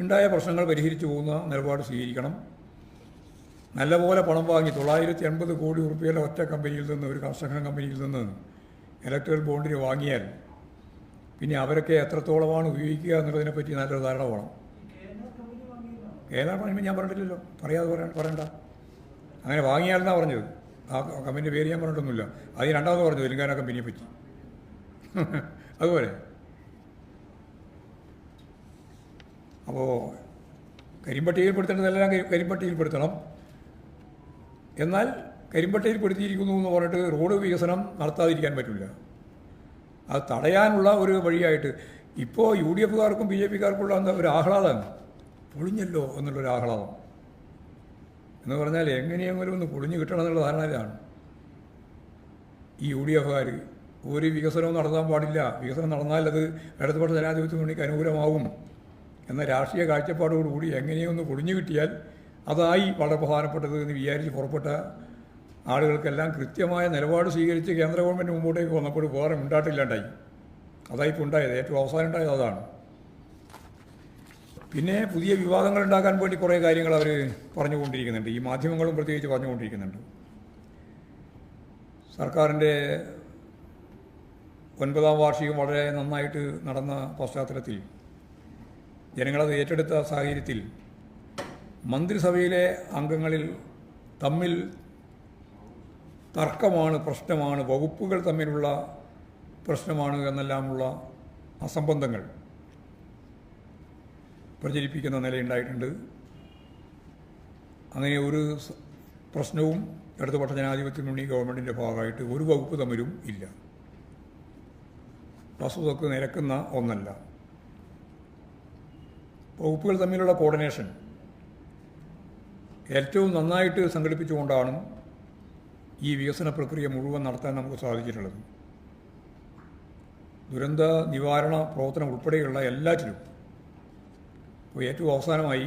ഉണ്ടായ പ്രശ്നങ്ങൾ പരിഹരിച്ചു പോകുന്ന നിലപാട് സ്വീകരിക്കണം. നല്ലപോലെ പണം വാങ്ങി 980 കോടി രൂപയുടെ ഒറ്റ കമ്പനിയിൽ നിന്ന്, ഒരു കൺസ്ട്രക്ഷൻ കമ്പനിയിൽ നിന്ന് ഇലക്ട്രൽ ബോണ്ടിന് വാങ്ങിയാൽ പിന്നെ അവരൊക്കെ എത്രത്തോളമാണ് ഉപയോഗിക്കുക എന്നുള്ളതിനെപ്പറ്റി നല്ലൊരു ധാരണ വേണം. ഏതാണ് പറയുമ്പോൾ ഞാൻ പറഞ്ഞിട്ടില്ലല്ലോ, പറയണ്ട. അങ്ങനെ വാങ്ങിയാലെന്നാണ് പറഞ്ഞത്. ആ കമ്പനിൻ്റെ പേര് ഞാൻ പറഞ്ഞിട്ടൊന്നുമില്ല. അത് രണ്ടാമത് പറഞ്ഞു തെലുങ്കാന കമ്പനിയെ പറ്റി. അതുപോലെ അപ്പോൾ കരിമ്പട്ടികയിൽപ്പെടുത്തേണ്ടതെല്ലാം കരിമ്പട്ടികയിൽപ്പെടുത്തണം. എന്നാൽ കരിമ്പട്ടികയിൽപ്പെടുത്തിയിരിക്കുന്നു എന്ന് പറഞ്ഞിട്ട് റോഡ് വികസനം നടത്താതിരിക്കാൻ പറ്റില്ല. അത് തടയാനുള്ള ഒരു വഴിയായിട്ട് ഇപ്പോൾ UDFകാർക്കും BJPക്കാർക്കുള്ള ഒരു ആഹ്ലാദം, പൊളിഞ്ഞല്ലോ എന്നുള്ളൊരു ആഹ്ലാദം എന്ന് പറഞ്ഞാൽ എങ്ങനെയെങ്കിലും ഒന്ന് പൊളിഞ്ഞു കിട്ടണം എന്നുള്ള ധാരണയിലാണ് ഈ UDFകാർ. ഒരു വികസനവും നടത്താൻ പാടില്ല, വികസനം നടന്നാൽ അത് ഇടതുപക്ഷ ജനാധിപത്യ മുന്നണിക്ക് അനുകൂലമാവും എന്ന രാഷ്ട്രീയ കാഴ്ചപ്പാടോടുകൂടി എങ്ങനെയും ഒന്ന് പൊളിഞ്ഞു കിട്ടിയാൽ അതായി വളരെ പ്രധാനപ്പെട്ടത് എന്ന് വിചാരിച്ച് പുറപ്പെട്ട ആളുകൾക്കെല്ലാം കൃത്യമായ നിലപാട് സ്വീകരിച്ച് കേന്ദ്ര ഗവൺമെൻറ് മുമ്പോട്ടേക്ക് വന്നപ്പോൾ വേറെ ഉണ്ടായിട്ടില്ലാണ്ടായി. അതായിപ്പോൾ ഉണ്ടായത്, ഏറ്റവും അവസാനം ഉണ്ടായത് അതാണ്. പിന്നെ പുതിയ വിവാദങ്ങൾ ഉണ്ടാക്കാൻ വേണ്ടി കുറേ കാര്യങ്ങൾ അവർ പറഞ്ഞുകൊണ്ടിരിക്കുന്നുണ്ട്. ഈ മാധ്യമങ്ങളും പ്രത്യേകിച്ച് പറഞ്ഞുകൊണ്ടിരിക്കുന്നുണ്ട്. സർക്കാരിൻ്റെ 9ാം വാർഷികം വളരെ നന്നായിട്ട് നടന്ന പശ്ചാത്തലത്തിൽ, ജനങ്ങളത് ഏറ്റെടുത്ത സാഹചര്യത്തിൽ മന്ത്രിസഭയിലെ അംഗങ്ങളിൽ തമ്മിൽ തർക്കമാണ്, പ്രശ്നമാണ്, വകുപ്പുകൾ തമ്മിലുള്ള പ്രശ്നമാണ് എന്നെല്ലാമുള്ള അസംബന്ധങ്ങൾ പ്രചരിപ്പിക്കുന്ന നിലയുണ്ടായിട്ടുണ്ട്. അങ്ങനെ ഒരു പ്രശ്നവും ഇടതുപക്ഷ ജനാധിപത്യ മുന്നണി ഗവൺമെൻറ്റിൻ്റെ ഭാഗമായിട്ട് ഒരു വകുപ്പ് തമ്മിലും ഇല്ല. വസ്തുതക്ക് നിരക്കുന്ന ഒന്നല്ല. വകുപ്പുകൾ തമ്മിലുള്ള കോർഡിനേഷൻ ഏറ്റവും നന്നായിട്ട് സംഘടിപ്പിച്ചുകൊണ്ടാണ് ഈ വികസന പ്രക്രിയ മുഴുവൻ നടത്താൻ നമുക്ക് സാധിച്ചിട്ടുള്ളത്. ദുരന്ത നിവാരണ പ്രവർത്തനം ഉൾപ്പെടെയുള്ള എല്ലാറ്റിലും. അപ്പോൾ ഏറ്റവും അവസാനമായി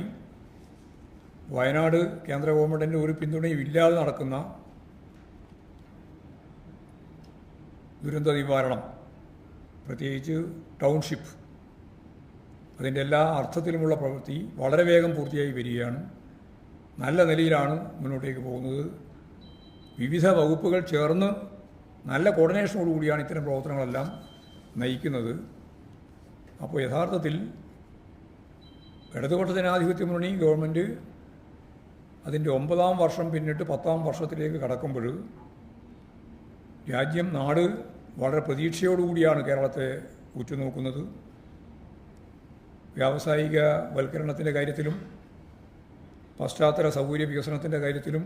വയനാട് കേന്ദ്ര ഗവൺമെൻറ്റിൻ്റെ ഒരു പിന്തുണയും ഇല്ലാതെ നടക്കുന്ന ദുരന്ത നിവാരണം, പ്രത്യേകിച്ച് ടൗൺഷിപ്പ്, അതിൻ്റെ എല്ലാ അർത്ഥത്തിലുമുള്ള പ്രവൃത്തി വളരെ വേഗം പൂർത്തിയായി വരികയാണ്. നല്ല നിലയിലാണ് മുന്നോട്ടേക്ക് പോകുന്നത്. വിവിധ വകുപ്പുകൾ ചേർന്ന് നല്ല കോർഡിനേഷനോടുകൂടിയാണ് ഇത്തരം പ്രവർത്തനങ്ങളെല്ലാം നയിക്കുന്നത്. അപ്പോൾ യഥാർത്ഥത്തിൽ ഇടതുപക്ഷ ജനാധിപത്യ മുന്നണി ഗവൺമെൻറ് അതിൻ്റെ 9ാം വർഷം പിന്നിട്ട് 10ാം വർഷത്തിലേക്ക് കടക്കുമ്പോൾ രാജ്യം, നാട് വളരെ പ്രതീക്ഷയോടുകൂടിയാണ് കേരളത്തെ ഉറ്റുനോക്കുന്നത്. വ്യാവസായിക വൽക്കരണത്തിൻ്റെ കാര്യത്തിലും പശ്ചാത്തല സൗകര്യ വികസനത്തിൻ്റെ കാര്യത്തിലും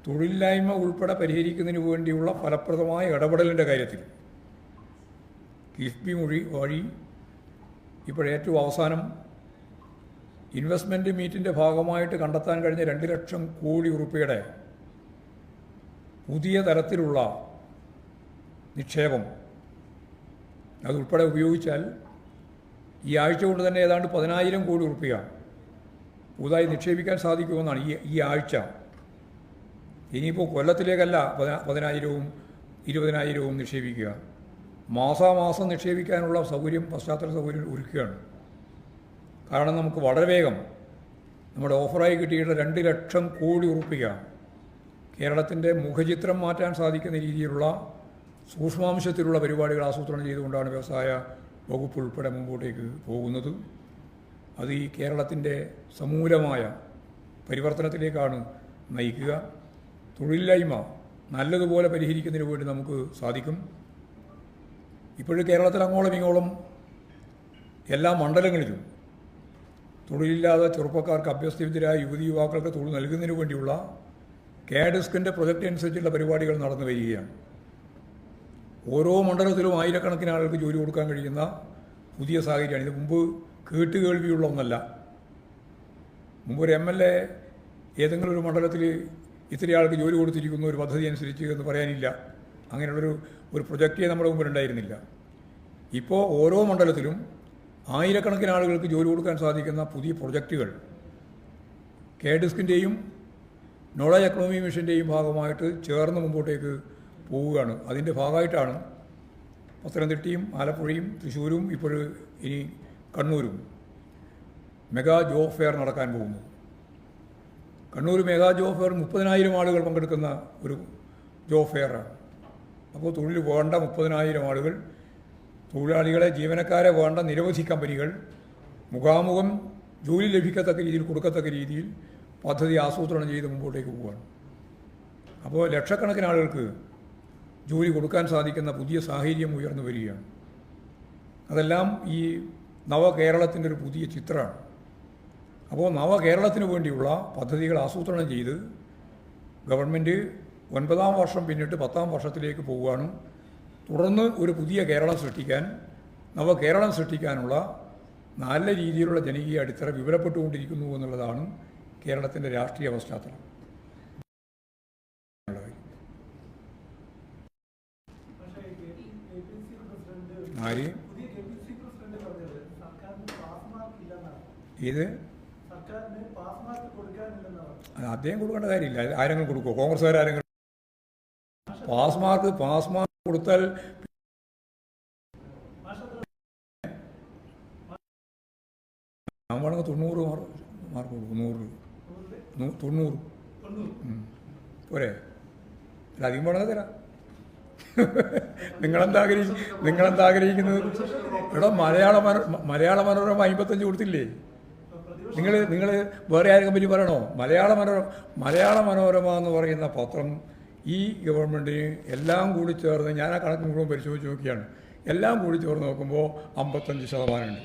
തൊഴിലില്ലായ്മ ഉൾപ്പെടെ പരിഹരിക്കുന്നതിന് വേണ്ടിയുള്ള ഫലപ്രദമായ ഇടപെടലിൻ്റെ കാര്യത്തിൽ കിഫ്ബി വഴി ഇപ്പോഴേറ്റവും അവസാനം ഇൻവെസ്റ്റ്മെൻറ്റ് മീറ്റിൻ്റെ ഭാഗമായിട്ട് കണ്ടെത്താൻ കഴിഞ്ഞ 2 ലക്ഷം കോടി രൂപയുടെ പുതിയ തരത്തിലുള്ള നിക്ഷേപം അതുൾപ്പെടെ ഉപയോഗിച്ചാൽ ഈ ആഴ്ച കൊണ്ട് തന്നെ ഏതാണ്ട് 10,000 കോടി രൂപ പുതുതായി നിക്ഷേപിക്കാൻ സാധിക്കുമെന്നാണ് ഈ ആഴ്ച. ഇനിയിപ്പോൾ കൊല്ലത്തിലേക്കല്ല 10,000 20,000 നിക്ഷേപിക്കുക. മാസാമാസം നിക്ഷേപിക്കാനുള്ള സൗകര്യം, പശ്ചാത്തല സൗകര്യം ഒരുക്കുകയാണ്. കാരണം നമുക്ക് വളരെ വേഗം നമ്മുടെ ഓഫറായി കിട്ടിയിട്ട് 2 ലക്ഷം കോടി ഉറുപ്പിക കേരളത്തിൻ്റെ മുഖചിത്രം മാറ്റാൻ സാധിക്കുന്ന രീതിയിലുള്ള സൂക്ഷ്മാംശത്തിലുള്ള പരിപാടികൾ ആസൂത്രണം ചെയ്തുകൊണ്ടാണ് വ്യവസായ വകുപ്പ് ഉൾപ്പെടെ മുമ്പോട്ടേക്ക് പോകുന്നത്. അത് ഈ കേരളത്തിൻ്റെ സമൂലമായ പരിവർത്തനത്തിലേക്കാണ് നയിക്കുക. തൊഴിലില്ലായ്മ നല്ലതുപോലെ പരിഹരിക്കുന്നതിന് വേണ്ടി നമുക്ക് സാധിക്കും. ഇപ്പോഴും കേരളത്തിൽ അങ്ങോളം ഇങ്ങോളം എല്ലാ മണ്ഡലങ്ങളിലും തൊഴിലില്ലാതെ ചെറുപ്പക്കാർക്ക്, അഭ്യസ്തവിദ്യരായ യുവതി യുവാക്കൾക്ക് തൊഴിൽ നൽകുന്നതിന് വേണ്ടിയുള്ള കാഡസ്കിൻ്റെ പ്രൊജക്റ്റ് അനുസരിച്ചുള്ള പരിപാടികൾ നടന്നു വരികയാണ്. ഓരോ മണ്ഡലത്തിലും ആയിരക്കണക്കിന് ആളുകൾക്ക് ജോലി കൊടുക്കാൻ കഴിയുന്ന പുതിയ സാഹചര്യമാണ്. ഇത് മുമ്പ് കേട്ടുകേൾവിയുള്ള ഒന്നല്ല. മുമ്പ് ഒരു MLA ഏതെങ്കിലും ഒരു മണ്ഡലത്തിൽ ഇത്ര ആൾക്ക് ജോലി കൊടുത്തിരിക്കുന്ന ഒരു പദ്ധതി അനുസരിച്ച് എന്ന് പറയാനില്ല. അങ്ങനെയുള്ളൊരു പ്രൊജക്റ്റേ നമ്മുടെ മുമ്പിൽ ഉണ്ടായിരുന്നില്ല. ഇപ്പോൾ ഓരോ മണ്ഡലത്തിലും ആയിരക്കണക്കിന് ആളുകൾക്ക് ജോലി കൊടുക്കാൻ സാധിക്കുന്ന പുതിയ പ്രൊജക്റ്റുകൾ കാഡസ്കിൻ്റെയും നോളജ് എക്കണോമി മിഷൻ്റെയും ഭാഗമായിട്ട് ചേർന്ന് മുമ്പോട്ടേക്ക് പോവുകയാണ്. അതിൻ്റെ ഭാഗമായിട്ടാണ് പത്തനംതിട്ടയും ആലപ്പുഴയും തൃശ്ശൂരും ഇപ്പോഴും ഇനി കണ്ണൂരും മെഗാ ജോബ് ഫെയർ നടക്കാൻ പോകുന്നു. കണ്ണൂർ മെഗാ ജോബ് ഫെയർ 30,000 ആളുകൾ പങ്കെടുക്കുന്ന ഒരു ജോബ് ഫെയറാണ്. അപ്പോൾ തൊഴിൽ വേണ്ട 30,000 ആളുകൾ, തൊഴിലാളികളെ, ജീവനക്കാരെ വേണ്ട നിരവധി കമ്പനികൾ മുഖാമുഖം ജോലി ലഭിക്കത്തക്ക രീതിയിൽ, കൊടുക്കത്തക്ക രീതിയിൽ പദ്ധതി ആസൂത്രണം ചെയ്ത് മുമ്പോട്ടേക്ക് പോവുകയാണ്. അപ്പോൾ ലക്ഷക്കണക്കിന് ആളുകൾക്ക് ജോലി കൊടുക്കാൻ സാധിക്കുന്ന പുതിയ സാഹചര്യം ഉയർന്നു വരികയാണ്. അതെല്ലാം ഈ നവകേരളത്തിൻ്റെ ഒരു പുതിയ ചിത്രമാണ്. അപ്പോൾ നവകേരളത്തിന് വേണ്ടിയുള്ള പദ്ധതികൾ ആസൂത്രണം ചെയ്ത് ഗവൺമെൻറ് 9ാം വർഷം പിന്നിട്ട് 10ാം വർഷത്തിലേക്ക് പോവുകയാണ്. തുടർന്ന് ഒരു പുതിയ കേരളം സൃഷ്ടിക്കാൻ, നവകേരളം സൃഷ്ടിക്കാനുള്ള നല്ല രീതിയിലുള്ള ജനകീയ അടിത്തറ വിപുലപ്പെട്ടുകൊണ്ടിരിക്കുന്നു എന്നുള്ളതാണ് കേരളത്തിൻ്റെ രാഷ്ട്രീയ പശ്ചാത്തലം. ആര് ഇത് അദ്ദേഹം കൊടുക്കേണ്ട കാര്യമില്ല. ആരെങ്കിലും കൊടുക്കുമോ? കോൺഗ്രസ്സുകാരെങ്കിലും പാസ് മാർക്ക് കൊടുത്താൽ ഞാൻ വേണമെങ്കിൽ 90 മാർക്ക് കൊടുക്കും. 90 പോരെ? അല്ല, അധികം വേണമെങ്കിൽ തരാം. നിങ്ങളെന്താ ആഗ്രഹിക്കുന്നത്? ഇവിടെ മലയാള മനോരമ 55 കൊടുത്തില്ലേ? നിങ്ങൾ വേറെ ആരെങ്കിലും പറ്റി പറയണോ? മലയാള മനോരമ എന്ന് പറയുന്ന പത്രം ഈ ഗവൺമെൻറ്റിന് എല്ലാം കൂടി ചേർന്ന്, ഞാൻ ആ കണക്ക് മുഴുവൻ പരിശോധിച്ച് നോക്കിയാണ്, എല്ലാം കൂടി ചേർന്ന് നോക്കുമ്പോൾ 55% ഉണ്ട്.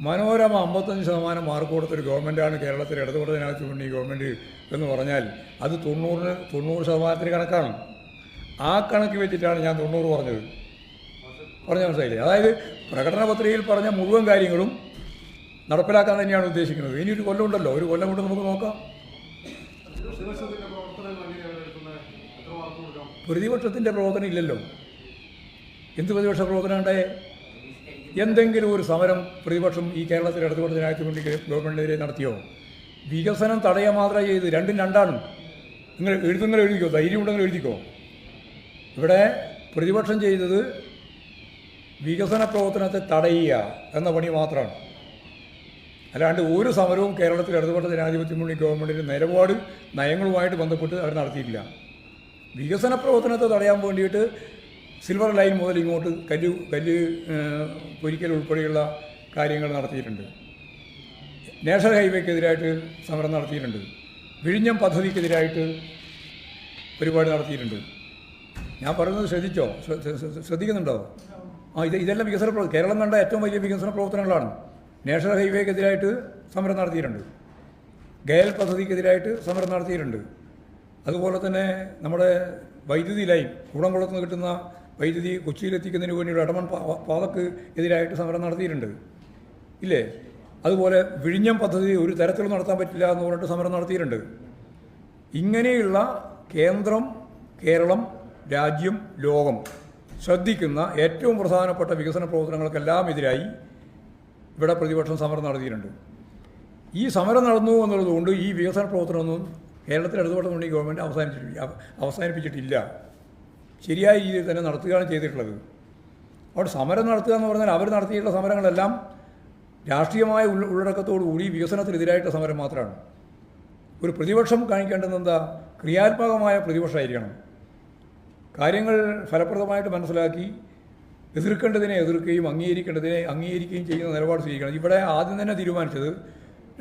മനോരമ 55% മാർക്ക് കൊടുത്തൊരു ഗവൺമെൻറ്റാണ് കേരളത്തിൽ ഇടതുപക്ഷ ജനാധിപത്യ മുന്നണി ഗവൺമെൻറ് എന്ന് പറഞ്ഞാൽ അത് 90% കണക്കാണ്. ആ കണക്ക് വെച്ചിട്ടാണ് ഞാൻ 90 പറഞ്ഞത്. മനസ്സിലായില്ലേ? അതായത് പ്രകടന പത്രികയിൽ പറഞ്ഞ മുഴുവൻ കാര്യങ്ങളും നടപ്പിലാക്കാൻ തന്നെയാണ് ഉദ്ദേശിക്കുന്നത്. ഇനി ഒരു കൊല്ലം ഉണ്ടല്ലോ, ഒരു കൊല്ലം കൊണ്ട് നമുക്ക് നോക്കാം. പ്രതിപക്ഷത്തിൻ്റെ പ്രവർത്തനം ഇല്ലല്ലോ. എന്ത് പ്രതിപക്ഷ പ്രവർത്തനം ഉണ്ടായേ? എന്തെങ്കിലും ഒരു സമരം പ്രതിപക്ഷം ഈ കേരളത്തിൽ ഇടതുപക്ഷ ജനാധിപത്യ മുന്നണി ഗവൺമെൻറ്റിനെതിരെ നടത്തിയോ? വികസനം തടയുക മാത്രമേ ചെയ്ത്. രണ്ടും രണ്ടാണ്. നിങ്ങൾ എഴുതിക്കോ, ധൈര്യം ഉണ്ടെങ്കിൽ എഴുതിക്കോ. ഇവിടെ പ്രതിപക്ഷം ചെയ്തത് വികസന പ്രവർത്തനത്തെ തടയുക എന്ന പണി മാത്രമാണ്. അല്ലാണ്ട് ഒരു സമരവും കേരളത്തിൽ ഇടതുപക്ഷ ജനാധിപത്യ മുന്നണി ഗവൺമെൻറ്റിൻ്റെ നിലപാട് നയങ്ങളുമായിട്ട് ബന്ധപ്പെട്ട് അവർ നടത്തിയിട്ടില്ല. വികസന പ്രവർത്തനത്തെ തടയാൻ വേണ്ടിയിട്ട് സിൽവർ ലൈൻ മുതൽ ഇങ്ങോട്ട് കല്ല് പൊരിക്കൽ ഉൾപ്പെടെയുള്ള കാര്യങ്ങൾ നടത്തിയിട്ടുണ്ട്. നാഷണൽ ഹൈവേക്കെതിരായിട്ട് സമരം നടത്തിയിട്ടുണ്ട്. വിഴിഞ്ഞം പദ്ധതിക്കെതിരായിട്ട് പരിപാടി നടത്തിയിട്ടുണ്ട്. ഞാൻ പറയുന്നത് ശ്രദ്ധിക്കുന്നുണ്ടോ? ഇതെല്ലാം വികസന പ്രവർത്തനം. കേരളം കണ്ട ഏറ്റവും വലിയ വികസന പ്രവർത്തനങ്ങളാണ്. നാഷണൽ ഹൈവേക്കെതിരായിട്ട് സമരം നടത്തിയിട്ടുണ്ട്. ഗയൽ പദ്ധതിക്കെതിരായിട്ട് സമരം നടത്തിയിട്ടുണ്ട്. അതുപോലെ തന്നെ നമ്മുടെ വൈദ്യുതി ലൈൻ, കൂടംകുളത്ത് നിന്ന് കിട്ടുന്ന വൈദ്യുതി കൊച്ചിയിലെത്തിക്കുന്നതിന് വേണ്ടിയുള്ള എടമൺ പാതക്ക് എതിരായിട്ട് സമരം നടത്തിയിട്ടുണ്ട്, ഇല്ലേ? അതുപോലെ വിഴിഞ്ഞം പദ്ധതി ഒരു തരത്തിലും നടത്താൻ പറ്റില്ല എന്ന് പറഞ്ഞിട്ട് സമരം നടത്തിയിട്ടുണ്ട്. ഇങ്ങനെയുള്ള കേന്ദ്രം, കേരളം, രാജ്യം, ലോകം ശ്രദ്ധിക്കുന്ന ഏറ്റവും പ്രധാനപ്പെട്ട വികസന പ്രവർത്തനങ്ങൾക്കെല്ലാം എതിരായി ഇവിടെ പ്രതിപക്ഷം സമരം നടത്തിയിട്ടുണ്ട്. ഈ സമരം നടന്നു എന്നുള്ളതുകൊണ്ട് ഈ വികസന പ്രവർത്തനമൊന്നും കേരളത്തിൽ ഇടതുപക്ഷ മുന്നണി ഗവൺമെൻറ് അവസാനിപ്പിച്ചിട്ടില്ല. ശരിയായ രീതിയിൽ തന്നെ നടത്തുകയാണ് ചെയ്തിട്ടുള്ളത്. അവിടെ സമരം നടത്തുക എന്ന് പറഞ്ഞാൽ അവർ നടത്തിയിട്ടുള്ള സമരങ്ങളെല്ലാം രാഷ്ട്രീയമായ ഉള്ളടക്കത്തോടുകൂടി വികസനത്തിനെതിരായിട്ടുള്ള സമരം മാത്രമാണ്. ഒരു പ്രതിപക്ഷം കാണിക്കേണ്ടത് എന്താ? ക്രിയാത്മകമായ പ്രതിപക്ഷമായിരിക്കണം. കാര്യങ്ങൾ ഫലപ്രദമായിട്ട് മനസ്സിലാക്കി എതിർക്കേണ്ടതിനെ എതിർക്കുകയും അംഗീകരിക്കേണ്ടതിനെ അംഗീകരിക്കുകയും ചെയ്യുന്ന നിലപാട് സ്വീകരിക്കണം. ഇവിടെ ആദ്യം തന്നെ തീരുമാനിച്ചത്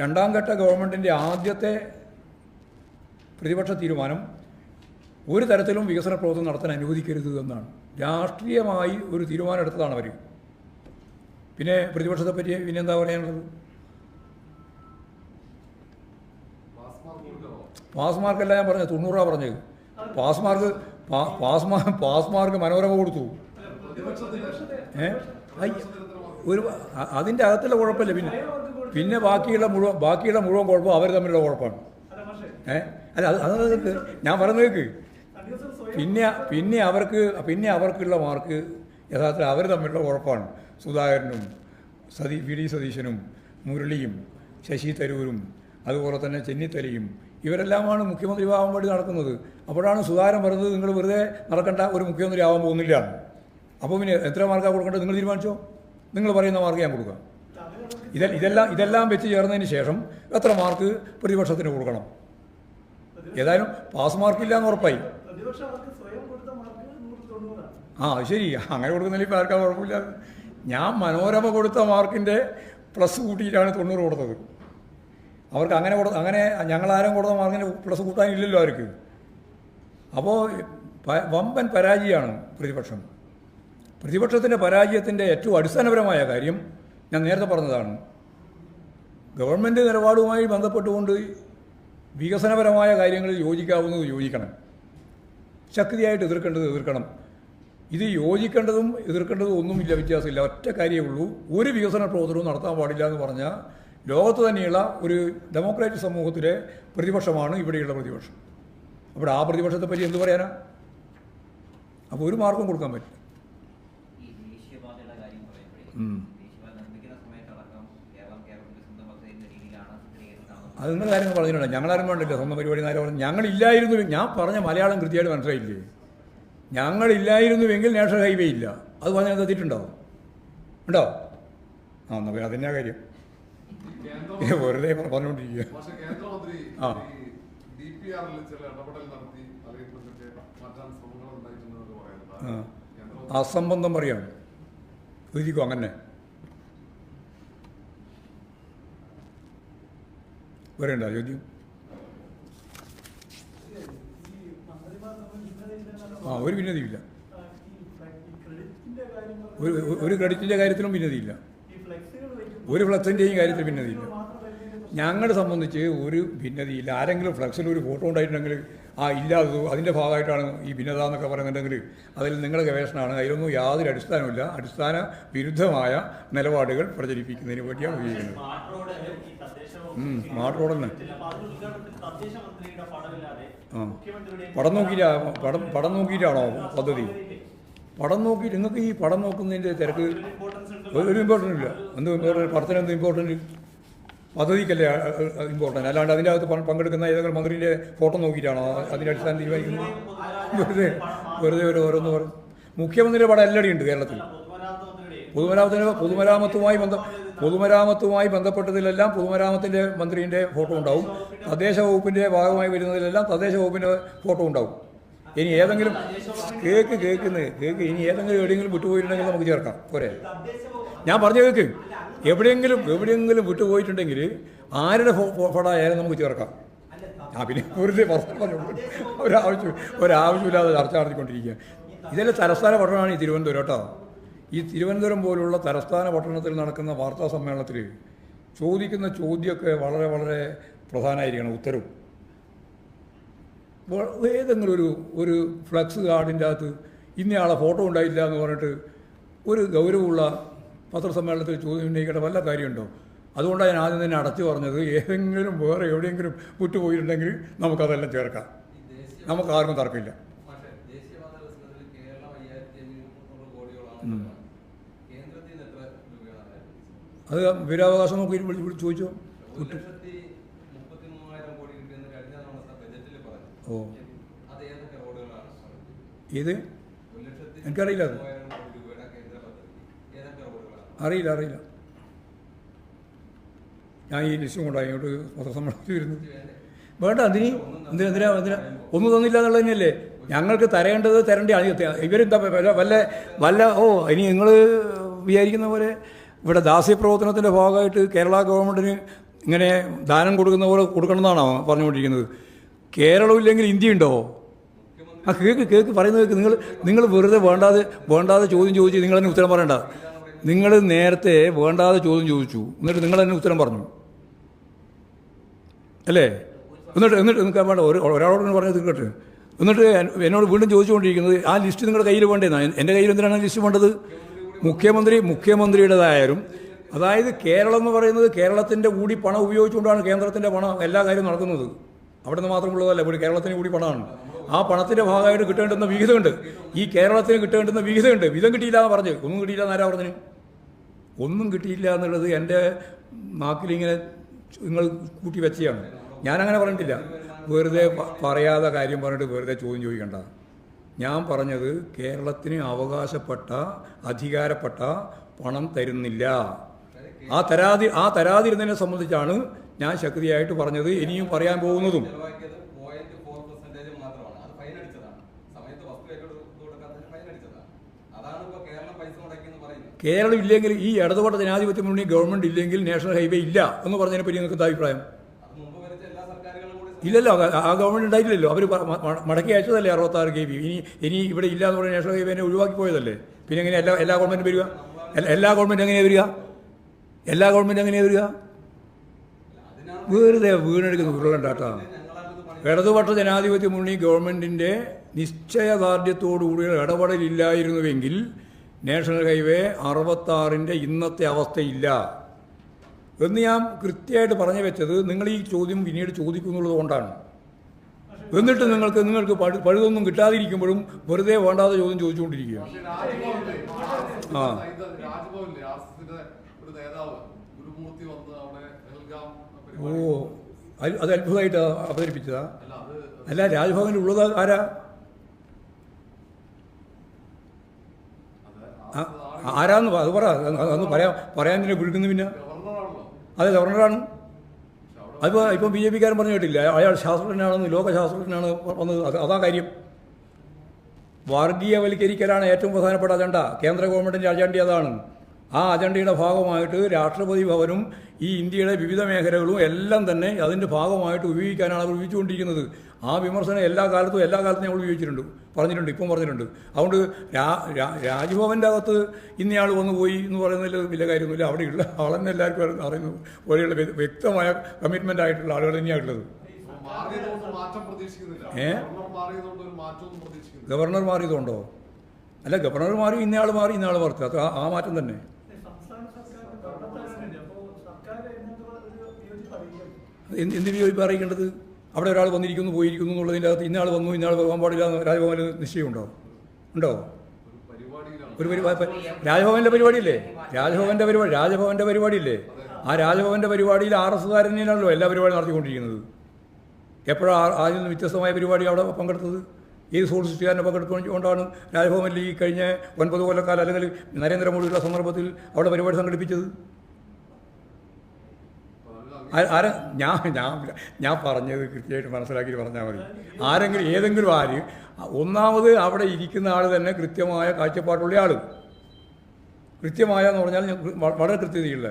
രണ്ടാം ഘട്ട ഗവൺമെൻറ്റിൻ്റെ ആദ്യത്തെ പ്രതിപക്ഷ തീരുമാനം ഒരു തരത്തിലും വികസന പ്രവർത്തനം നടത്താൻ അനുവദിക്കരുത് എന്നാണ്. രാഷ്ട്രീയമായി ഒരു തീരുമാനം എടുത്തതാണ് അവർ. പിന്നെ പ്രതിപക്ഷത്തെ പറ്റി പിന്നെ എന്താ പറയാനുള്ളത്? പാസ് മാർക്കല്ല ഞാൻ പറഞ്ഞത്, 90 പറഞ്ഞത്. പാസ് മാർക്ക് മനോരമ കൊടുത്തു. ഒരു അതിൻ്റെ അകത്തുള്ള കുഴപ്പമില്ല. പിന്നെ ബാക്കിയുള്ള മുഴുവൻ കുഴപ്പം അവർ തമ്മിലുള്ള കുഴപ്പമാണ്. അല്ല അത് ഞാൻ പറഞ്ഞേക്ക്. പിന്നെ അവർക്കുള്ള മാർക്ക് യഥാർത്ഥത്തിൽ അവർ തമ്മിലുള്ള കുഴപ്പമാണ്. സുധാകരനും വി ഡി സതീശനും മുരളിയും ശശി തരൂരും അതുപോലെ തന്നെ ചെന്നിത്തലയും ഇവരെല്ലാമാണ് മുഖ്യമന്ത്രിയാവാൻ വേണ്ടി നടക്കുന്നത്. അപ്പോഴാണ് സുധാകരൻ പറഞ്ഞത് നിങ്ങൾ വെറുതെ നടക്കേണ്ട, ഒരു മുഖ്യമന്ത്രി ആവാൻ പോകുന്നില്ല. അപ്പോൾ പിന്നെ എത്ര മാർക്കാണ് കൊടുക്കേണ്ടത് നിങ്ങൾ തീരുമാനിച്ചോ? നിങ്ങൾ പറയുന്ന മാർക്ക് ഞാൻ കൊടുക്കാം. ഇതെല്ലാം വെച്ച് ചേർന്നതിന് ശേഷം എത്ര മാർക്ക് പ്രതിപക്ഷത്തിന് കൊടുക്കണം? ഏതായാലും പാസ് മാർക്കില്ല എന്ന് ഉറപ്പായി. ശരി, അങ്ങനെ കൊടുക്കുന്നില്ല. ഇപ്പോൾ ആർക്കാ കുഴപ്പമില്ല. ഞാൻ മനോരമ കൊടുത്ത മാർക്കിൻ്റെ പ്ലസ് കൂട്ടിയിട്ടാണ് 90 കൊടുത്തത്. അവർക്ക് അങ്ങനെ ഞങ്ങളാരും കൊടുത്ത മാർക്കിന് പ്ലസ് കൂട്ടാനില്ലല്ലോ അവർക്ക്. അപ്പോൾ വമ്പൻ പരാജയമാണ് പ്രതിപക്ഷം. പ്രതിപക്ഷത്തിൻ്റെ പരാജയത്തിൻ്റെ ഏറ്റവും അടിസ്ഥാനപരമായ കാര്യം ഞാൻ നേരത്തെ പറഞ്ഞതാണ്. ഗവൺമെൻറ് നിലപാടുമായി ബന്ധപ്പെട്ടുകൊണ്ട് വികസനപരമായ കാര്യങ്ങളിൽ യോജിക്കാവുന്നത് യോജിക്കണം, ശക്തിയായിട്ട് എതിർക്കേണ്ടത് എതിർക്കണം. ഇത് യോജിക്കേണ്ടതും എതിർക്കേണ്ടതും ഒന്നുമില്ല, വ്യത്യാസമില്ല. ഒറ്റ കാര്യമേ ഉള്ളൂ, ഒരു വികസന പ്രവർത്തനവും നടത്താൻ പാടില്ല എന്ന് പറഞ്ഞാൽ ലോകത്ത് തന്നെയുള്ള ഒരു ഡെമോക്രാറ്റിക് സമൂഹത്തിലെ പ്രതിപക്ഷമാണ് ഇവിടെയുള്ള പ്രതിപക്ഷം. അപ്പോൾ ആ പ്രതിപക്ഷത്തെ പറ്റി എന്ത് പറയാനാ? അപ്പോൾ ഒരു മാർക്കും കൊടുക്കാൻ പറ്റില്ല. അത് നിങ്ങൾ കാര്യങ്ങൾ പറഞ്ഞിട്ടുണ്ട്. ഞങ്ങളാരും വേണ്ടില്ല സ്വന്തം പരിപാടി നേരെ പറഞ്ഞു. ഞങ്ങളില്ലായിരുന്നു, ഞാൻ പറഞ്ഞ മലയാളം കൃത്യമായിട്ട് മനസ്സിലായില്ലേ? ഞങ്ങളില്ലായിരുന്നുവെങ്കിൽ നാഷണൽ ഹൈവേ ഇല്ല. അത് പറഞ്ഞാൽ എത്തിയിട്ടുണ്ടാവും, ഉണ്ടോ? എന്നാ പിന്നെ അതിൻ്റെ കാര്യം വെറുതെ പറഞ്ഞുകൊണ്ടിരിക്കുക. അസംബന്ധം പറയാണ്. എഴുതിക്കോ അങ്ങനെ. പറയണ്ട ചോദ്യം. ഒരു ഭിന്നതയില്ല. ഒരു ക്രെഡിറ്റിൻ്റെ കാര്യത്തിലും ഭിന്നതയില്ല. ഒരു ഫ്ലക്സിൻ്റെയും കാര്യത്തിൽ ഭിന്നതയില്ല. ഞങ്ങളെ സംബന്ധിച്ച് ഒരു ഭിന്നതയില്ല. ആരെങ്കിലും ഫ്ലക്സിൽ ഒരു ഫോട്ടോ ഉണ്ടായിട്ടുണ്ടെങ്കിൽ ഇല്ലാതെ അതിൻ്റെ ഭാഗമായിട്ടാണ് ഈ ഭിന്നത എന്നൊക്കെ പറയുന്നുണ്ടെങ്കിൽ അതിൽ നിങ്ങളുടെ ഗവേഷണമാണ്. അതിലൊന്നും യാതൊരു അടിസ്ഥാനമില്ല. അടിസ്ഥാന വിരുദ്ധമായ നിലപാടുകൾ പ്രചരിപ്പിക്കുന്നതിന് വേണ്ടിയാണ് ഉപയോഗിക്കുന്നത്. സ്മാർട്ട് റോഡ് തന്നെ പടം നോക്കിയിട്ടാണോ പദ്ധതി? പടം നോക്കിയിട്ട് നിങ്ങൾക്ക് ഈ പടം നോക്കുന്നതിൻ്റെ തിരക്ക് ഒരു ഇമ്പോർട്ടൻ്റ് ഇല്ല. എന്ത് പടത്തിന് എന്ത് ഇമ്പോർട്ടൻറ്റ്? പദ്ധതിക്കല്ലേ ഇമ്പോർട്ടൻ്റ്. അല്ലാണ്ട് അതിൻ്റെ അകത്ത് പങ്കെടുക്കുന്ന ഏതെങ്കിലും മന്ത്രിൻ്റെ ഫോട്ടോ നോക്കിയിട്ടാണോ അതിൻ്റെ അടിസ്ഥാനം തീരുമാനിക്കുന്നത്? വെറുതെ ഓരോന്ന് പറയും. മുഖ്യമന്ത്രിയുടെ പടം എല്ലാവരും ഉണ്ട് കേരളത്തിൽ. പൊതുമരാമത്തുമായി ബന്ധപ്പെട്ടതിലെല്ലാം പൊതുമരാമത്തിൻ്റെ മന്ത്രിൻ്റെ ഫോട്ടോ ഉണ്ടാവും. തദ്ദേശ വകുപ്പിൻ്റെ ഭാഗമായി വരുന്നതിലെല്ലാം തദ്ദേശ വകുപ്പിൻ്റെ ഫോട്ടോ ഉണ്ടാവും. ഇനി ഏതെങ്കിലും കേക്ക് ഇനി ഏതെങ്കിലും എവിടെയെങ്കിലും വിട്ടുപോയിട്ടുണ്ടെങ്കിൽ നമുക്ക് ചേർക്കാം, പോരെ? ഞാൻ പറഞ്ഞ കേക്ക് എവിടെയെങ്കിലും വിട്ടുപോയിട്ടുണ്ടെങ്കിൽ ആരുടെ ഫോട്ടോ ആയാലും നമുക്ക് ചേർക്കാം. പിന്നെ വെറുതെ പറഞ്ഞു ഒരാവശ്യമില്ലാതെ ചർച്ച നടത്തിക്കൊണ്ടിരിക്കുക. ഇതെല്ലാം തലസ്ഥാന പട്ടണമാണ് ഈ തിരുവനന്തപുരം കേട്ടോ. ഈ തിരുവനന്തപുരം പോലുള്ള തലസ്ഥാന പട്ടണത്തിൽ നടക്കുന്ന വാർത്താ സമ്മേളനത്തിൽ ചോദിക്കുന്ന ചോദ്യമൊക്കെ വളരെ വളരെ പ്രധാനമായിരിക്കണം. ഉത്തരവും ഏതെങ്കിലും ഒരു ഫ്ലക്സ് കാർഡിൻ്റെ അകത്ത് ഇന്നയാളെ ഫോട്ടോ ഉണ്ടായില്ല എന്ന് പറഞ്ഞിട്ട് ഒരു ഗൗരവമുള്ള പത്രസമ്മേളനത്തിൽ ചോദ്യം ഉന്നയിക്കേണ്ട വല്ല കാര്യമുണ്ടോ? അതുകൊണ്ടാണ് ഞാൻ ആദ്യം തന്നെ അടച്ചു പറഞ്ഞത്. ഏതെങ്കിലും വേറെ എവിടെയെങ്കിലും വിട്ടുപോയിട്ടുണ്ടെങ്കിൽ നമുക്കതെല്ലാം ചേർക്കാം. നമുക്ക് ആർക്കും തർക്കമില്ല. അത് വിവരാവകാശം നോക്കി ചോദിച്ചോ. ഓ, ഇത് എനിക്കറിയില്ല അത്. അറിയില്ല. ഞാൻ ഈ ലിസ്റ്റും കൊണ്ടാണ് ഇങ്ങോട്ട് പത്രസമ്മേളനത്തിൽ വരുന്നത്. വേണ്ട, എന്തിനാ ഒന്നും തന്നില്ല എന്നുള്ളത് തന്നെയല്ലേ ഞങ്ങൾക്ക് തരേണ്ടത്. ഇവരെന്താ ഇനി നിങ്ങൾ വിചാരിക്കുന്ന പോലെ ഇവിടെ ദാസ്യ പ്രവർത്തനത്തിൻ്റെ ഭാഗമായിട്ട് കേരള ഗവൺമെൻറ്റിന് ഇങ്ങനെ ദാനം കൊടുക്കുന്ന പോലെ കൊടുക്കണമെന്നാണോ പറഞ്ഞുകൊണ്ടിരിക്കുന്നത്? കേരളമില്ലെങ്കിൽ ഇന്ത്യ ഉണ്ടോ? ആ കേക്ക് പറയുന്നത് നിങ്ങൾ വെറുതെ വേണ്ടാതെ ചോദ്യം ചോദിച്ച് നിങ്ങൾ തന്നെ ഉത്തരം പറയണ്ട. നിങ്ങൾ നേരത്തെ വേണ്ടാതെ ചോദ്യം ചോദിച്ചു, എന്നിട്ട് നിങ്ങൾ തന്നെ ഉത്തരം പറഞ്ഞു അല്ലേ? എന്നിട്ട് നിൽക്കാൻ വേണ്ട, ഒരാളോട് പറഞ്ഞത് തീർക്കട്ടെ. എന്നിട്ട് എന്നോട് വീണ്ടും ചോദിച്ചുകൊണ്ടിരിക്കുന്നത് ആ ലിസ്റ്റ് നിങ്ങളുടെ കയ്യിൽ വേണ്ടേന്നാ. എൻ്റെ കയ്യിൽ എന്തിനാണ് ലിസ്റ്റ് വേണ്ടത്? മുഖ്യമന്ത്രിയുടേതായാലും, അതായത് കേരളം എന്ന് പറയുന്നത് കേരളത്തിൻ്റെ കൂടി പണം ഉപയോഗിച്ചുകൊണ്ടാണ് കേന്ദ്രത്തിൻ്റെ പണം എല്ലാ കാര്യവും നടക്കുന്നത്. അവിടെ നിന്ന് മാത്രമുള്ളതല്ല, ഇവിടെ കേരളത്തിന് കൂടി പണമാണ്. ആ പണത്തിൻ്റെ ഭാഗമായിട്ട് കിട്ടേണ്ടുന്ന വിഹിതമുണ്ട്. ഈ കേരളത്തിന് കിട്ടേണ്ടുന്ന വിഹിതമുണ്ട്. വിഹിതം കിട്ടിയില്ല എന്ന് പറഞ്ഞ് ഒന്നും കിട്ടിയില്ല എന്നാരാ പറഞ്ഞത്? ഒന്നും കിട്ടിയില്ല എന്നുള്ളത് എൻ്റെ നാക്കിലിങ്ങനെ നിങ്ങൾ കൂട്ടി വെച്ചതാണ്. ഞാനങ്ങനെ പറഞ്ഞിട്ടില്ല. വെറുതെ പറയാതെ കാര്യം പറഞ്ഞിട്ട് വെറുതെ ചോദ്യം ചോദിക്കണ്ട. ഞാൻ പറഞ്ഞത് കേരളത്തിന് അവകാശപ്പെട്ട അധികാരപ്പെട്ട പണം തരുന്നില്ല. ആ തരാതിരുന്നതിനെ സംബന്ധിച്ചാണ് ഞാൻ ശക്തിയായിട്ട് പറഞ്ഞത്, ഇനിയും പറയാൻ പോകുന്നതും. കേരളം ഇല്ലെങ്കിൽ, ഈ ഇടതുപക്ഷ ജനാധിപത്യ മുന്നണി ഗവൺമെൻറ് ഇല്ലെങ്കിൽ നാഷണൽ ഹൈവേ ഇല്ല എന്ന് പറഞ്ഞതിനെ പറ്റി നിങ്ങൾക്ക് അഭിപ്രായം? ഇല്ലല്ലോ, ആ ഗവൺമെൻറ് ഉണ്ടായിട്ടില്ലല്ലോ. അവർ മടക്കി അയച്ചതല്ലേ 66 kV. ഇനി ഇവിടെ ഇല്ല എന്ന് പറഞ്ഞ നാഷണൽ ഹൈവേനെ ഒഴിവാക്കി പോയതല്ലേ. പിന്നെ എങ്ങനെ എല്ലാ ഗവൺമെൻറ്റും വരിക? എല്ലാ ഗവൺമെൻറ് എങ്ങനെയാണ് വരിക? വെറുതെ വീണെടുക്കുന്ന ഉരുളണ്ടാട്ടാ. ഇടതുപക്ഷ ജനാധിപത്യ മുന്നണി ഗവൺമെൻറ്റിൻ്റെ നിശ്ചയദാർഢ്യത്തോടുകൂടിയ ഇടപെടലില്ലായിരുന്നുവെങ്കിൽ നാഷണൽ ഹൈവേ 66-ന്റെ ഇന്നത്തെ അവസ്ഥയില്ല എന്ന് ഞാൻ കൃത്യമായിട്ട് പറഞ്ഞു വെച്ചത്. നിങ്ങൾ ഈ ചോദ്യം പിന്നീട് ചോദിക്കുന്നുള്ളത് കൊണ്ടാണ്. എന്നിട്ട് നിങ്ങൾക്ക് പഴുതൊന്നും കിട്ടാതിരിക്കുമ്പോഴും വെറുതെ വേണ്ടാതെ ചോദ്യം ചോദിച്ചുകൊണ്ടിരിക്കുക. അത് അത്ഭുതമായിട്ട് അവതരിപ്പിച്ചതാ? അല്ല, രാജ്ഭവനിൽ ഉള്ളത് ആരാ? ആരാന്ന് അത് പറ. അതൊന്ന് പറയാൻ തന്നെ വിളിക്കുന്നു. പിന്നെ അതെ, ഗവർണറാണ്. അതിപ്പോൾ ഇപ്പം BJP-കാരൻ പറഞ്ഞു കേട്ടില്ല, അയാൾ ശാസ്ത്രജ്ഞനാണെന്ന്, ലോകശാസ്ത്രജ്ഞനാണ് വന്നത്. അതാ കാര്യം. വർഗീയവൽക്കരിക്കലാണ് ഏറ്റവും പ്രധാനപ്പെട്ട അജണ്ട. കേന്ദ്ര ഗവൺമെൻറ്റിൻ്റെ അജണ്ട അതാണ്. ആ അജണ്ടയുടെ ഭാഗമായിട്ട് രാഷ്ട്രപതി ഭവനും ഈ ഇന്ത്യയുടെ വിവിധ മേഖലകളും എല്ലാം തന്നെ അതിൻ്റെ ഭാഗമായിട്ട് ഉപയോഗിക്കാനാണ് അവർ ഉപയോഗിച്ചുകൊണ്ടിരിക്കുന്നത്. ആ വിമർശനം എല്ലാ കാലത്തും ഞങ്ങൾ പറഞ്ഞിട്ടുണ്ട്, ഇപ്പം പറഞ്ഞിട്ടുണ്ട്. അതുകൊണ്ട് രാജ്ഭവൻ്റെ അകത്ത് ഇന്നയാൾ വന്നു പോയി എന്ന് പറയുന്നതിൽ വലിയ കാര്യമൊന്നുമില്ല. അവിടെയുള്ള ആളെന്നെ എല്ലാവർക്കും അറിയുന്നു പോലെയുള്ള വ്യക്തമായ കമ്മിറ്റ്മെൻ്റ് ആയിട്ടുള്ള ആളുകൾ തന്നെയാണുള്ളത്. ഗവർണർ മാറിയതുകൊണ്ടോ? അല്ല, ഗവർണർ മാറി, ഇന്നയാൾ മാറി, അത് ആ മാറ്റം തന്നെ. എന്ത് വിയോജിപ്പ് അറിയിക്കേണ്ടത്? അവിടെ ഒരാൾ വന്നിരിക്കുന്നു, പോയിരിക്കുന്നു എന്നുള്ളതിൻ്റെ അകത്ത് ഇന്നയാൾ വന്നു, ഇന്നയാൾ പോകാൻ പാടില്ല എന്ന് രാജ്ഭവനിൽ നിശ്ചയമുണ്ടോ? ഉണ്ടോ? രാജ്ഭവൻ്റെ പരിപാടിയില്ലേ? രാജ്ഭവൻ്റെ പരിപാടിയില്ലേ? ആ രാജ്ഭവൻ്റെ പരിപാടിയിൽ RS-കാരനാണല്ലോ എല്ലാ പരിപാടിയും നടത്തിക്കൊണ്ടിരിക്കുന്നത്. എപ്പോഴാണ് ആദ്യം വ്യത്യസ്തമായ പരിപാടി അവിടെ പങ്കെടുത്തത്? ഏത് സോഷ്യലിസ്റ്റുകാരനെ പങ്കെടുത്തുകൊണ്ടാണ് രാജ്ഭവനിൽ ഈ കഴിഞ്ഞ 9 കൊല്ലക്കാലം അല്ലെങ്കിൽ നരേന്ദ്രമോദിയുടെ സന്ദർഭത്തിൽ അവിടെ പരിപാടി സംഘടിപ്പിച്ചത്? ഞാൻ പറഞ്ഞത് കൃത്യമായിട്ട് മനസ്സിലാക്കി പറഞ്ഞാൽ മതി. ഏതെങ്കിലും ആര്, ഒന്നാമത് അവിടെ ഇരിക്കുന്ന ആൾ തന്നെ കൃത്യമായ കാഴ്ചപ്പാടുള്ള ആൾ, കൃത്യമായ എന്ന് പറഞ്ഞാൽ വളരെ കൃത്യതയുള്ള,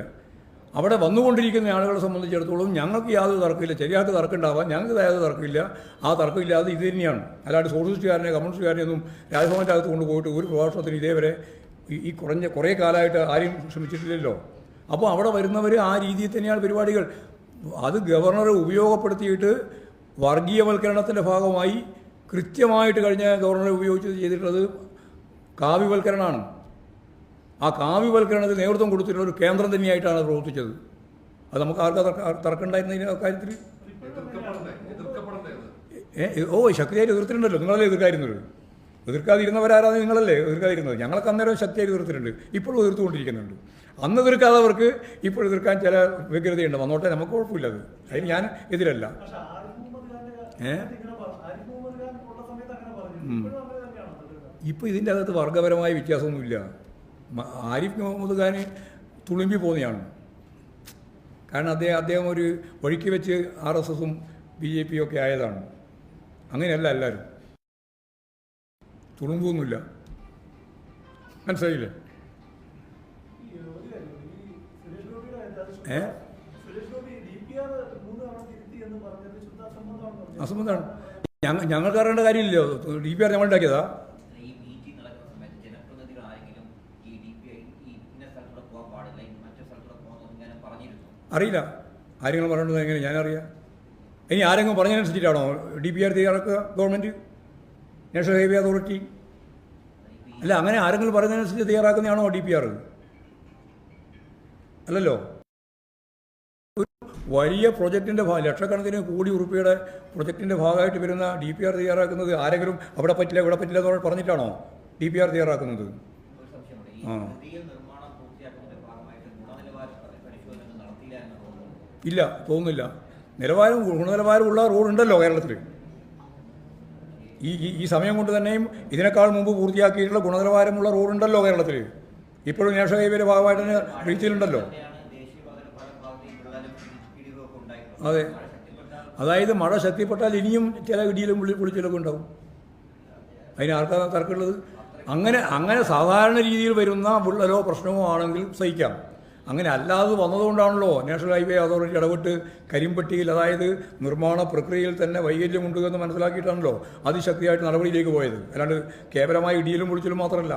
അവിടെ വന്നുകൊണ്ടിരിക്കുന്ന ആളുകളെ സംബന്ധിച്ചിടത്തോളം ഞങ്ങൾക്ക് യാതൊരു തർക്കമില്ല. ശരിയായിട്ട് തർക്കമുണ്ടാവാം, ഞങ്ങൾക്ക് യാതൊരു തർക്കമില്ല. ആ തർക്കമില്ലാതെ ഇത് തന്നെയാണ്. അല്ലാണ്ട് സോഷ്യലിസ്റ്റുകാരനെ കമ്മ്യൂണിസ്റ്റുകാരനെയൊന്നും രാജ്ഭവൻ്റെ അകത്ത് കൊണ്ടുപോയിട്ട് ഒരു പ്രഭാഷണത്തിന് ഇതേവരെ ഈ കുറേ കാലമായിട്ട് ആരും ശ്രമിച്ചിട്ടില്ലല്ലോ. അപ്പോൾ അവിടെ വരുന്നവർ ആ രീതിയിൽ തന്നെയാണ് പരിപാടികൾ. അത് ഗവർണർ ഉപയോഗപ്പെടുത്തിയിട്ട് വർഗീയവൽക്കരണത്തിൻ്റെ ഭാഗമായി കൃത്യമായിട്ട് കഴിഞ്ഞ ഗവർണറെ ഉപയോഗിച്ച് ചെയ്തിട്ടുള്ളത് കാവ്യവൽക്കരണമാണ്. ആ കാവ്യവൽക്കരണത്തിന് നേതൃത്വം കൊടുത്തിട്ടുള്ള ഒരു കേന്ദ്രം തന്നെയായിട്ടാണ് പ്രവർത്തിച്ചത്. അത് നമുക്ക് ആർക്കാ തർക്കമുണ്ടായിരുന്നതിന് കാര്യത്തിൽ? ശക്തിയായിട്ട് എതിർത്തിട്ടുണ്ടല്ലോ. നിങ്ങളല്ലേ എതിർക്കായിരുന്നത്? എതിർക്കാതിരുന്നവരാരാണ്? നിങ്ങളല്ലേ എതിർക്കാതിരുന്നത്? ഞങ്ങൾക്ക് അന്നേരം ശക്തിയായിട്ട് എതിർത്തിട്ടുണ്ട്, ഇപ്പോഴും എതിർത്തുകൊണ്ടിരിക്കുന്നുണ്ട്. അന്ന് എതിർക്കാത്തവർക്ക് ഇപ്പോൾ എതിർക്കാൻ ചില വ്യഗ്രതയുണ്ട്. വന്നോട്ടെ, നമുക്ക് കുഴപ്പമില്ല. അതിന് ഞാൻ എതിരല്ല. ഇപ്പോൾ ഇതിൻ്റെ അകത്ത് വർഗപരമായ വ്യത്യാസമൊന്നുമില്ല. ആരിഫ് മുഹമ്മദ് ഖാൻ തുളുമ്പി പോകുന്നതാണ്. കാരണം അദ്ദേഹം ഒരു വഴിക്ക് വെച്ച് RSSും BJP ഒക്കെ ആയതാണ്. അങ്ങനെയല്ല എല്ലാവരും. തുളുമ്പൊന്നുമില്ല. മനസ്സിലായില്ലേ? അസംബന്ധമാണ്. ഞങ്ങൾക്ക് അറിയേണ്ട കാര്യമില്ലല്ലോ. DPR ഞങ്ങൾ ഉണ്ടാക്കിയതാ. അറിയില്ല. ആരെങ്കിലും പറയേണ്ടത് എങ്ങനെ ഞാനറിയാം? ഇനി ആരെങ്കിലും പറഞ്ഞതനുസരിച്ചിട്ടാണോ DPR തയ്യാറാക്കുക ഗവൺമെൻറ്, നാഷണൽ ഹൈവേ അതോറിറ്റി? അല്ല, അങ്ങനെ ആരെങ്കിലും പറയുന്നതനുസരിച്ച് തയ്യാറാക്കുന്നതാണോ DPR? അല്ലല്ലോ. ഒരു വലിയ പ്രൊജക്റ്റിൻ്റെ ലക്ഷക്കണക്കിന് കോടി ഉറുപ്പിയുടെ പ്രൊജക്റ്റിൻ്റെ ഭാഗമായിട്ട് വരുന്ന DPR തയ്യാറാക്കുന്നത് ആരെങ്കിലും അവിടെ പറ്റില്ല ഇവിടെ പറ്റില്ല എന്ന് പറഞ്ഞിട്ടാണോ DPR തയ്യാറാക്കുന്നത്? ഇല്ല, തോന്നുന്നില്ല. ഗുണനിലവാരമുള്ള റോഡുണ്ടല്ലോ കേരളത്തിൽ. ഈ സമയം കൊണ്ട് തന്നെയും ഇതിനേക്കാൾ മുമ്പ് പൂർത്തിയാക്കിയിട്ടുള്ള ഗുണനിലവാരമുള്ള റോഡുണ്ടല്ലോ കേരളത്തിൽ. ഇപ്പോഴും നാഷണൽ ഹൈവേയുടെ ഭാഗമായിട്ട് തന്നെ റീച്ചിലുണ്ടല്ലോ. അതെ, അതായത് മഴ ശക്തിപ്പെട്ടാൽ ഇനിയും ചില ഇടിയിലും പൊളിച്ചിലൊക്കെ ഉണ്ടാവും. അതിന് ആർക്കാണ് തർക്കമുള്ളത്? അങ്ങനെ സാധാരണ രീതിയിൽ വരുന്ന വിള്ളലോ പ്രശ്നമോ ആണെങ്കിൽ സഹിക്കാം. അങ്ങനെ അല്ലാതെ വന്നതുകൊണ്ടാണല്ലോ നാഷണൽ ഹൈവേ അതോറിറ്റി ഇടപെട്ട് കരിമ്പട്ടിയിൽ, അതായത് നിർമ്മാണ പ്രക്രിയയിൽ തന്നെ വൈകല്യമുണ്ട് എന്ന് മനസ്സിലാക്കിയിട്ടാണല്ലോ അതിശക്തിയായിട്ട് നടപടിയിലേക്ക് പോയത്. അല്ലാണ്ട് കേവലമായ ഇടിയിലും പൊളിച്ചിലും മാത്രമല്ല.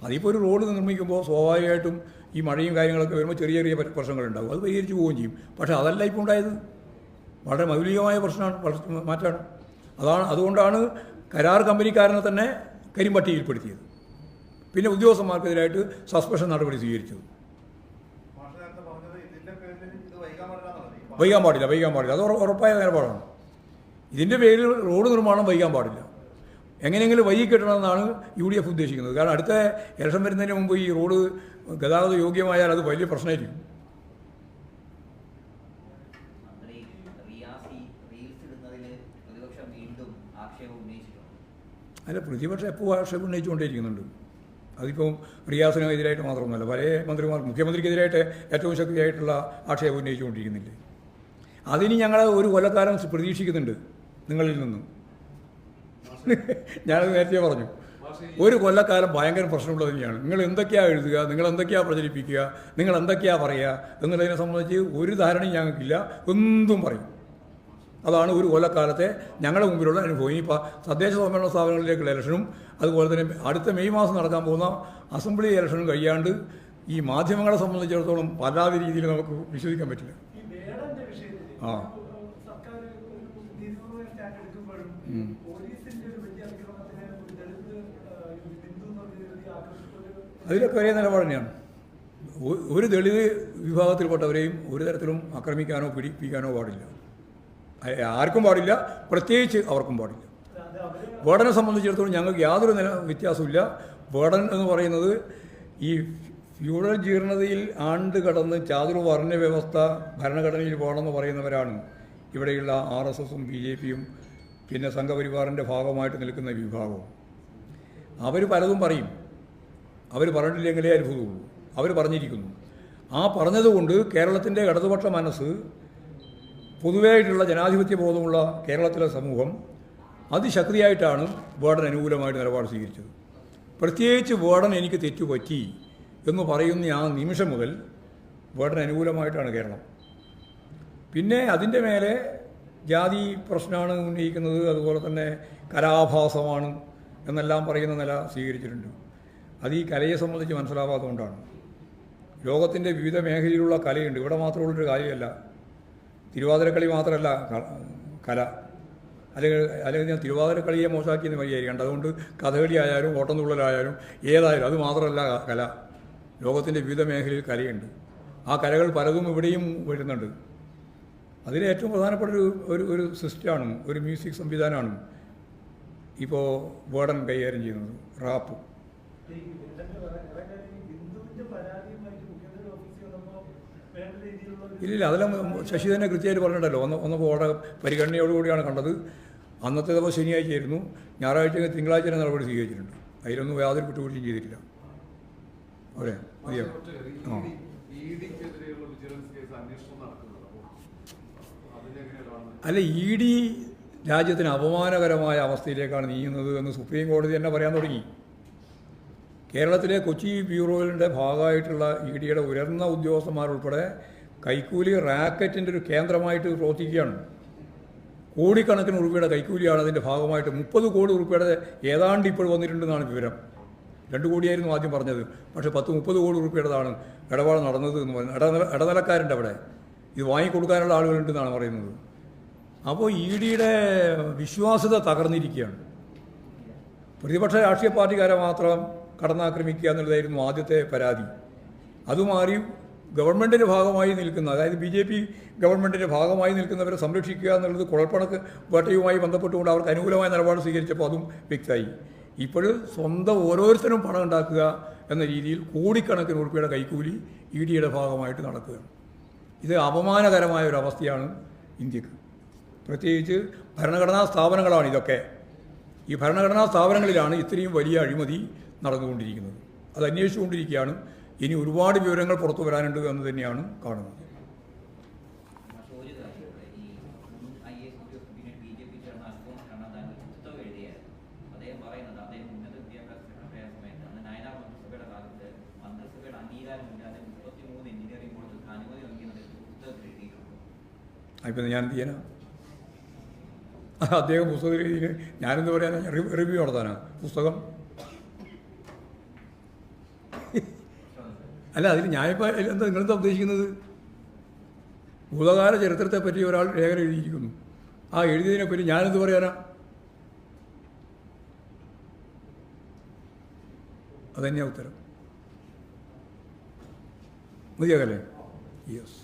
അതിപ്പോൾ ഒരു റോഡ് നിർമ്മിക്കുമ്പോൾ സ്വാഭാവികമായിട്ടും ഈ മഴയും കാര്യങ്ങളൊക്കെ വരുമ്പോൾ ചെറിയ ചെറിയ പ്രശ്നങ്ങളുണ്ടാകും. അത് പരിഹരിച്ച് പോവുകയും ചെയ്യും. പക്ഷേ അതല്ല ഇപ്പോൾ ഉണ്ടായത്. വളരെ മൗലികമായ പ്രശ്നമാണ്, മാറ്റാണ്. അതുകൊണ്ടാണ് കരാർ കമ്പനിക്കാരനെ തന്നെ കരിമ്പട്ടിയിൽപ്പെടുത്തിയത്. പിന്നെ ഉദ്യോഗസ്ഥന്മാർക്കെതിരായിട്ട് സസ്പെൻഷൻ നടപടി സ്വീകരിച്ചത്. വൈകാൻ പാടില്ല. അത് ഉറപ്പായ നിലപാടാണ്. ഇതിൻ്റെ പേരിൽ റോഡ് നിർമ്മാണം വൈകാൻ പാടില്ല. എങ്ങനെയെങ്കിലും വൈകി കിട്ടണമെന്നാണ് UDF ഉദ്ദേശിക്കുന്നത്. കാരണം അടുത്ത ഇലക്ഷൻ വരുന്നതിന് മുമ്പ് ഈ റോഡ് ഗതാഗത യോഗ്യമായാൽ അത് വലിയ പ്രശ്നമായിരിക്കും. അല്ല, പ്രതിപക്ഷം എപ്പോൾ ആക്ഷേപം ഉന്നയിച്ചുകൊണ്ടേയിരിക്കുന്നുണ്ട്. അതിപ്പം റിയാസിനെതിരായിട്ട് മാത്രമൊന്നുമല്ല, പല മുഖ്യമന്ത്രിക്കെതിരായിട്ട് ഏറ്റവും ശക്തിയായിട്ടുള്ള ആക്ഷേപം ഉന്നയിച്ചുകൊണ്ടിരിക്കുന്നില്ലേ. അതിന് ഞങ്ങൾ ഒരു കൊല്ലക്കാലം പ്രതീക്ഷിക്കുന്നുണ്ട് നിങ്ങളിൽ നിന്നും. ഞാനത് നേരത്തെ പറഞ്ഞു. ഒരു കൊല്ലക്കാലം ഭയങ്കര പ്രശ്നമുള്ളത് തന്നെയാണ്. നിങ്ങൾ എന്തൊക്കെയാണ് എഴുതുക, നിങ്ങൾ എന്തൊക്കെയാണ് പ്രചരിപ്പിക്കുക, നിങ്ങൾ എന്തൊക്കെയാണ് പറയുക എന്നുള്ളതിനെ സംബന്ധിച്ച് ഒരു ധാരണയും ഞങ്ങൾക്കില്ല. എന്തും പറയും. അതാണ് ഒരു കൊല്ലക്കാലത്തെ ഞങ്ങളുടെ മുമ്പിലുള്ള അനുഭവം. ഇനിയിപ്പോൾ തദ്ദേശ സ്വയംഭരണ സ്ഥാപനങ്ങളിലേക്കുള്ള ഇലക്ഷനും അതുപോലെ തന്നെ അടുത്ത മെയ് മാസം നടക്കാൻ പോകുന്ന അസംബ്ലി ഇലക്ഷനും കഴിയാണ്ട് ഈ മാധ്യമങ്ങളെ സംബന്ധിച്ചിടത്തോളം പലാതി രീതിയിൽ നമുക്ക് വിശ്വസിക്കാൻ പറ്റില്ല. ആ അതിലൊക്കെ ഒരേ നിലപാട് തന്നെയാണ്. ഒരു ദളിത് വിഭാഗത്തിൽപ്പെട്ടവരെയും ഒരു തരത്തിലും ആക്രമിക്കാനോ പീഡിപ്പിക്കാനോ പാടില്ല. ആർക്കും പാടില്ല, പ്രത്യേകിച്ച് അവർക്കും പാടില്ല. വേടനെ സംബന്ധിച്ചിടത്തോളം ഞങ്ങൾക്ക് യാതൊരു വ്യത്യാസമില്ല. വേടൻ എന്ന് പറയുന്നത് ഈ ഫ്യൂഡൽ ജീർണതയിൽ ആണ്ട് കടന്ന് ചാതുർവർണ്ണ വ്യവസ്ഥ ഭരണഘടനയിൽ വേണമെന്ന് പറയുന്നവരാണ് ഇവിടെയുള്ള RSSും BJPയും പിന്നെ സംഘപരിവാറിൻ്റെ ഭാഗമായിട്ട് നിൽക്കുന്ന വിഭാഗവും. അവർ പലതും പറയും. അവർ പറഞ്ഞില്ലെങ്കിലേ അത്ഭുതമുള്ളൂ. അവർ പറഞ്ഞിരിക്കുന്നു. ആ പറഞ്ഞതുകൊണ്ട് കേരളത്തിൻ്റെ ഇടതുപക്ഷ മനസ്സ്, പൊതുവായിട്ടുള്ള ജനാധിപത്യ ബോധമുള്ള കേരളത്തിലെ സമൂഹം അതിശക്തിയായിട്ടാണ് വേടൻ അനുകൂലമായിട്ട് നിലപാട് സ്വീകരിച്ചത്. പ്രത്യേകിച്ച് വേടൻ എനിക്ക് തെറ്റുപറ്റി എന്ന് പറയുന്ന ആ നിമിഷം മുതൽ വേടൻ അനുകൂലമായിട്ടാണ് കേരളം. പിന്നെ അതിൻ്റെ മേലെ ജാതി പ്രശ്നമാണ് ഉന്നയിക്കുന്നത്, അതുപോലെ തന്നെ കലാഭാസമാണ് എന്നെല്ലാം പറയുന്ന നില സ്വീകരിച്ചിട്ടുണ്ട്. അത് ഈ കലയെ സംബന്ധിച്ച് മനസ്സിലാവാത്തതുകൊണ്ടാണ്. ലോകത്തിൻ്റെ വിവിധ മേഖലയിലുള്ള കലയുണ്ട്. ഇവിടെ മാത്രമുള്ളൊരു കാര്യമല്ല. തിരുവാതിരക്കളി മാത്രമല്ല കല. അല്ലെങ്കിൽ ഞാൻ തിരുവാതിരക്കളിയെ മോശമാക്കിയെന്ന് വഴിയായിരിക്കണ്ട. അതുകൊണ്ട് കഥകളി ആയാലും ഓട്ടംതുള്ളലായാലും ഏതായാലും അത് മാത്രമല്ല കല. ലോകത്തിൻ്റെ വിവിധ മേഖലയിൽ കലയുണ്ട്. ആ കലകൾ പലതും ഇവിടെയും വരുന്നുണ്ട്. അതിലെ ഏറ്റവും പ്രധാനപ്പെട്ട ഒരു സിസ്റ്റമാണ്, ഒരു മ്യൂസിക് സംവിധാനമാണ് ഇപ്പോൾ വേടൻ കൈകാര്യം ചെയ്യുന്നത്, റാപ്പ്. ഇല്ല, അതെല്ലാം ശശി തന്നെ കൃത്യമായിട്ട് പറഞ്ഞിട്ടല്ലോ. ഒന്നപ്പോൾ ഓടെ പരിഗണനയോടുകൂടിയാണ് കണ്ടത്. അന്നത്തെ ദിവസം ശനിയാഴ്ചയായിരുന്നു. ഞായറാഴ്ച തിങ്കളാഴ്ച നടപടി സ്വീകരിച്ചിട്ടുണ്ട്. അതിലൊന്നും യാതൊരു വിട്ടുവീഴ്ചയും ചെയ്തിട്ടില്ല. അതെ മതിയോ? ആ അല്ല, ഇ ഡി രാജ്യത്തിന് അപമാനകരമായ അവസ്ഥയിലേക്കാണ് നീങ്ങുന്നത് എന്ന് സുപ്രീം കോടതി തന്നെ പറയാൻ തുടങ്ങി. കേരളത്തിലെ കൊച്ചി ബ്യൂറോയുടെ ഭാഗമായിട്ടുള്ള ഇ ഡിയുടെ ഉയർന്ന ഉദ്യോഗസ്ഥന്മാരുൾപ്പെടെ കൈക്കൂലി റാക്കറ്റിൻ്റെ ഒരു കേന്ദ്രമായിട്ട് പ്രവർത്തിക്കുകയാണ്. കോടിക്കണക്കിന് ഉറുപ്പിയുടെ കൈക്കൂലിയാണ് അതിൻ്റെ ഭാഗമായിട്ട്. 30 കോടി ഉറുപ്പിയുടെ ഏതാണ്ട് ഇപ്പോൾ വന്നിട്ടുണ്ടെന്നാണ് വിവരം. 2 കോടിയായിരുന്നു ആദ്യം പറഞ്ഞത്, പക്ഷേ 10-30 കോടി ഉറുപ്പിയുടേതാണ് ഇടപാട് നടന്നത് എന്ന് പറയുന്നത്. ഇടനിലക്കാരുണ്ട് അവിടെ, ഇത് വാങ്ങിക്കൊടുക്കാനുള്ള ആളുകളുണ്ടെന്നാണ് പറയുന്നത്. അപ്പോൾ ഇ ഡിയുടെ വിശ്വാസ്യത തകർന്നിരിക്കുകയാണ്. പ്രതിപക്ഷ രാഷ്ട്രീയ പാർട്ടിക്കാരെ മാത്രം കടന്നാക്രമിക്കുക എന്നുള്ളതായിരുന്നു ആദ്യത്തെ പരാതി. അതുമാറി ഗവൺമെൻറ്റിൻ്റെ ഭാഗമായി നിൽക്കുന്ന, അതായത് BJP ഗവൺമെൻറ്റിൻ്റെ ഭാഗമായി നിൽക്കുന്നവരെ സംരക്ഷിക്കുക എന്നുള്ളത് കുഴൽപ്പണക്ക് വേട്ടയുമായി ബന്ധപ്പെട്ടുകൊണ്ട് അവർക്ക് അനുകൂലമായ നിലപാട് സ്വീകരിച്ചപ്പോൾ അതും വ്യക്തമായി. ഇപ്പോൾ സ്വന്തം ഓരോരുത്തരും പണം ഉണ്ടാക്കുക എന്ന രീതിയിൽ കോടിക്കണക്കിന് ഉറുപ്പിയുടെ കൈക്കൂലി ഇ ഡിയുടെ ഭാഗമായിട്ട് നടക്കുകയാണ്. ഇത് അപമാനകരമായ ഒരു അവസ്ഥയാണ് ഇന്ത്യക്ക്. പ്രത്യേകിച്ച് ഭരണഘടനാ സ്ഥാപനങ്ങളാണ് ഇതൊക്കെ. ഈ ഭരണഘടനാ സ്ഥാപനങ്ങളിലാണ് ഇത്രയും വലിയ അഴിമതി നടന്നുകൊണ്ടിരിക്കുന്നത്. അത് അന്വേഷിച്ചുകൊണ്ടിരിക്കുകയാണ്. ഇനി ഒരുപാട് വിവരങ്ങൾ പുറത്തു വരാനുണ്ട് എന്ന് തന്നെയാണ് കാണുന്നത്. ഇപ്പം ഞാൻ എന്ത് ചെയ്യാനാ? അദ്ദേഹം പുസ്തക രീതിയിൽ ഞാനെന്ത് പറയാനാ? റിവ്യൂ നടത്താനാ പുസ്തകം? അല്ല, അതിൽ ഞാനിപ്പോൾ എന്താ നിങ്ങളെന്താ ഉദ്ദേശിക്കുന്നത്? ഭൂതകാല ചരിത്രത്തെ പറ്റി ഒരാൾ രേഖ എഴുതിയിരിക്കുന്നു. ആ എഴുതിയതിനെപ്പറ്റി ഞാനെന്ത് പറയാനാ? അതന്നെയാണ് ഉത്തരം. മതിയാകല്ലേ? യെസ്.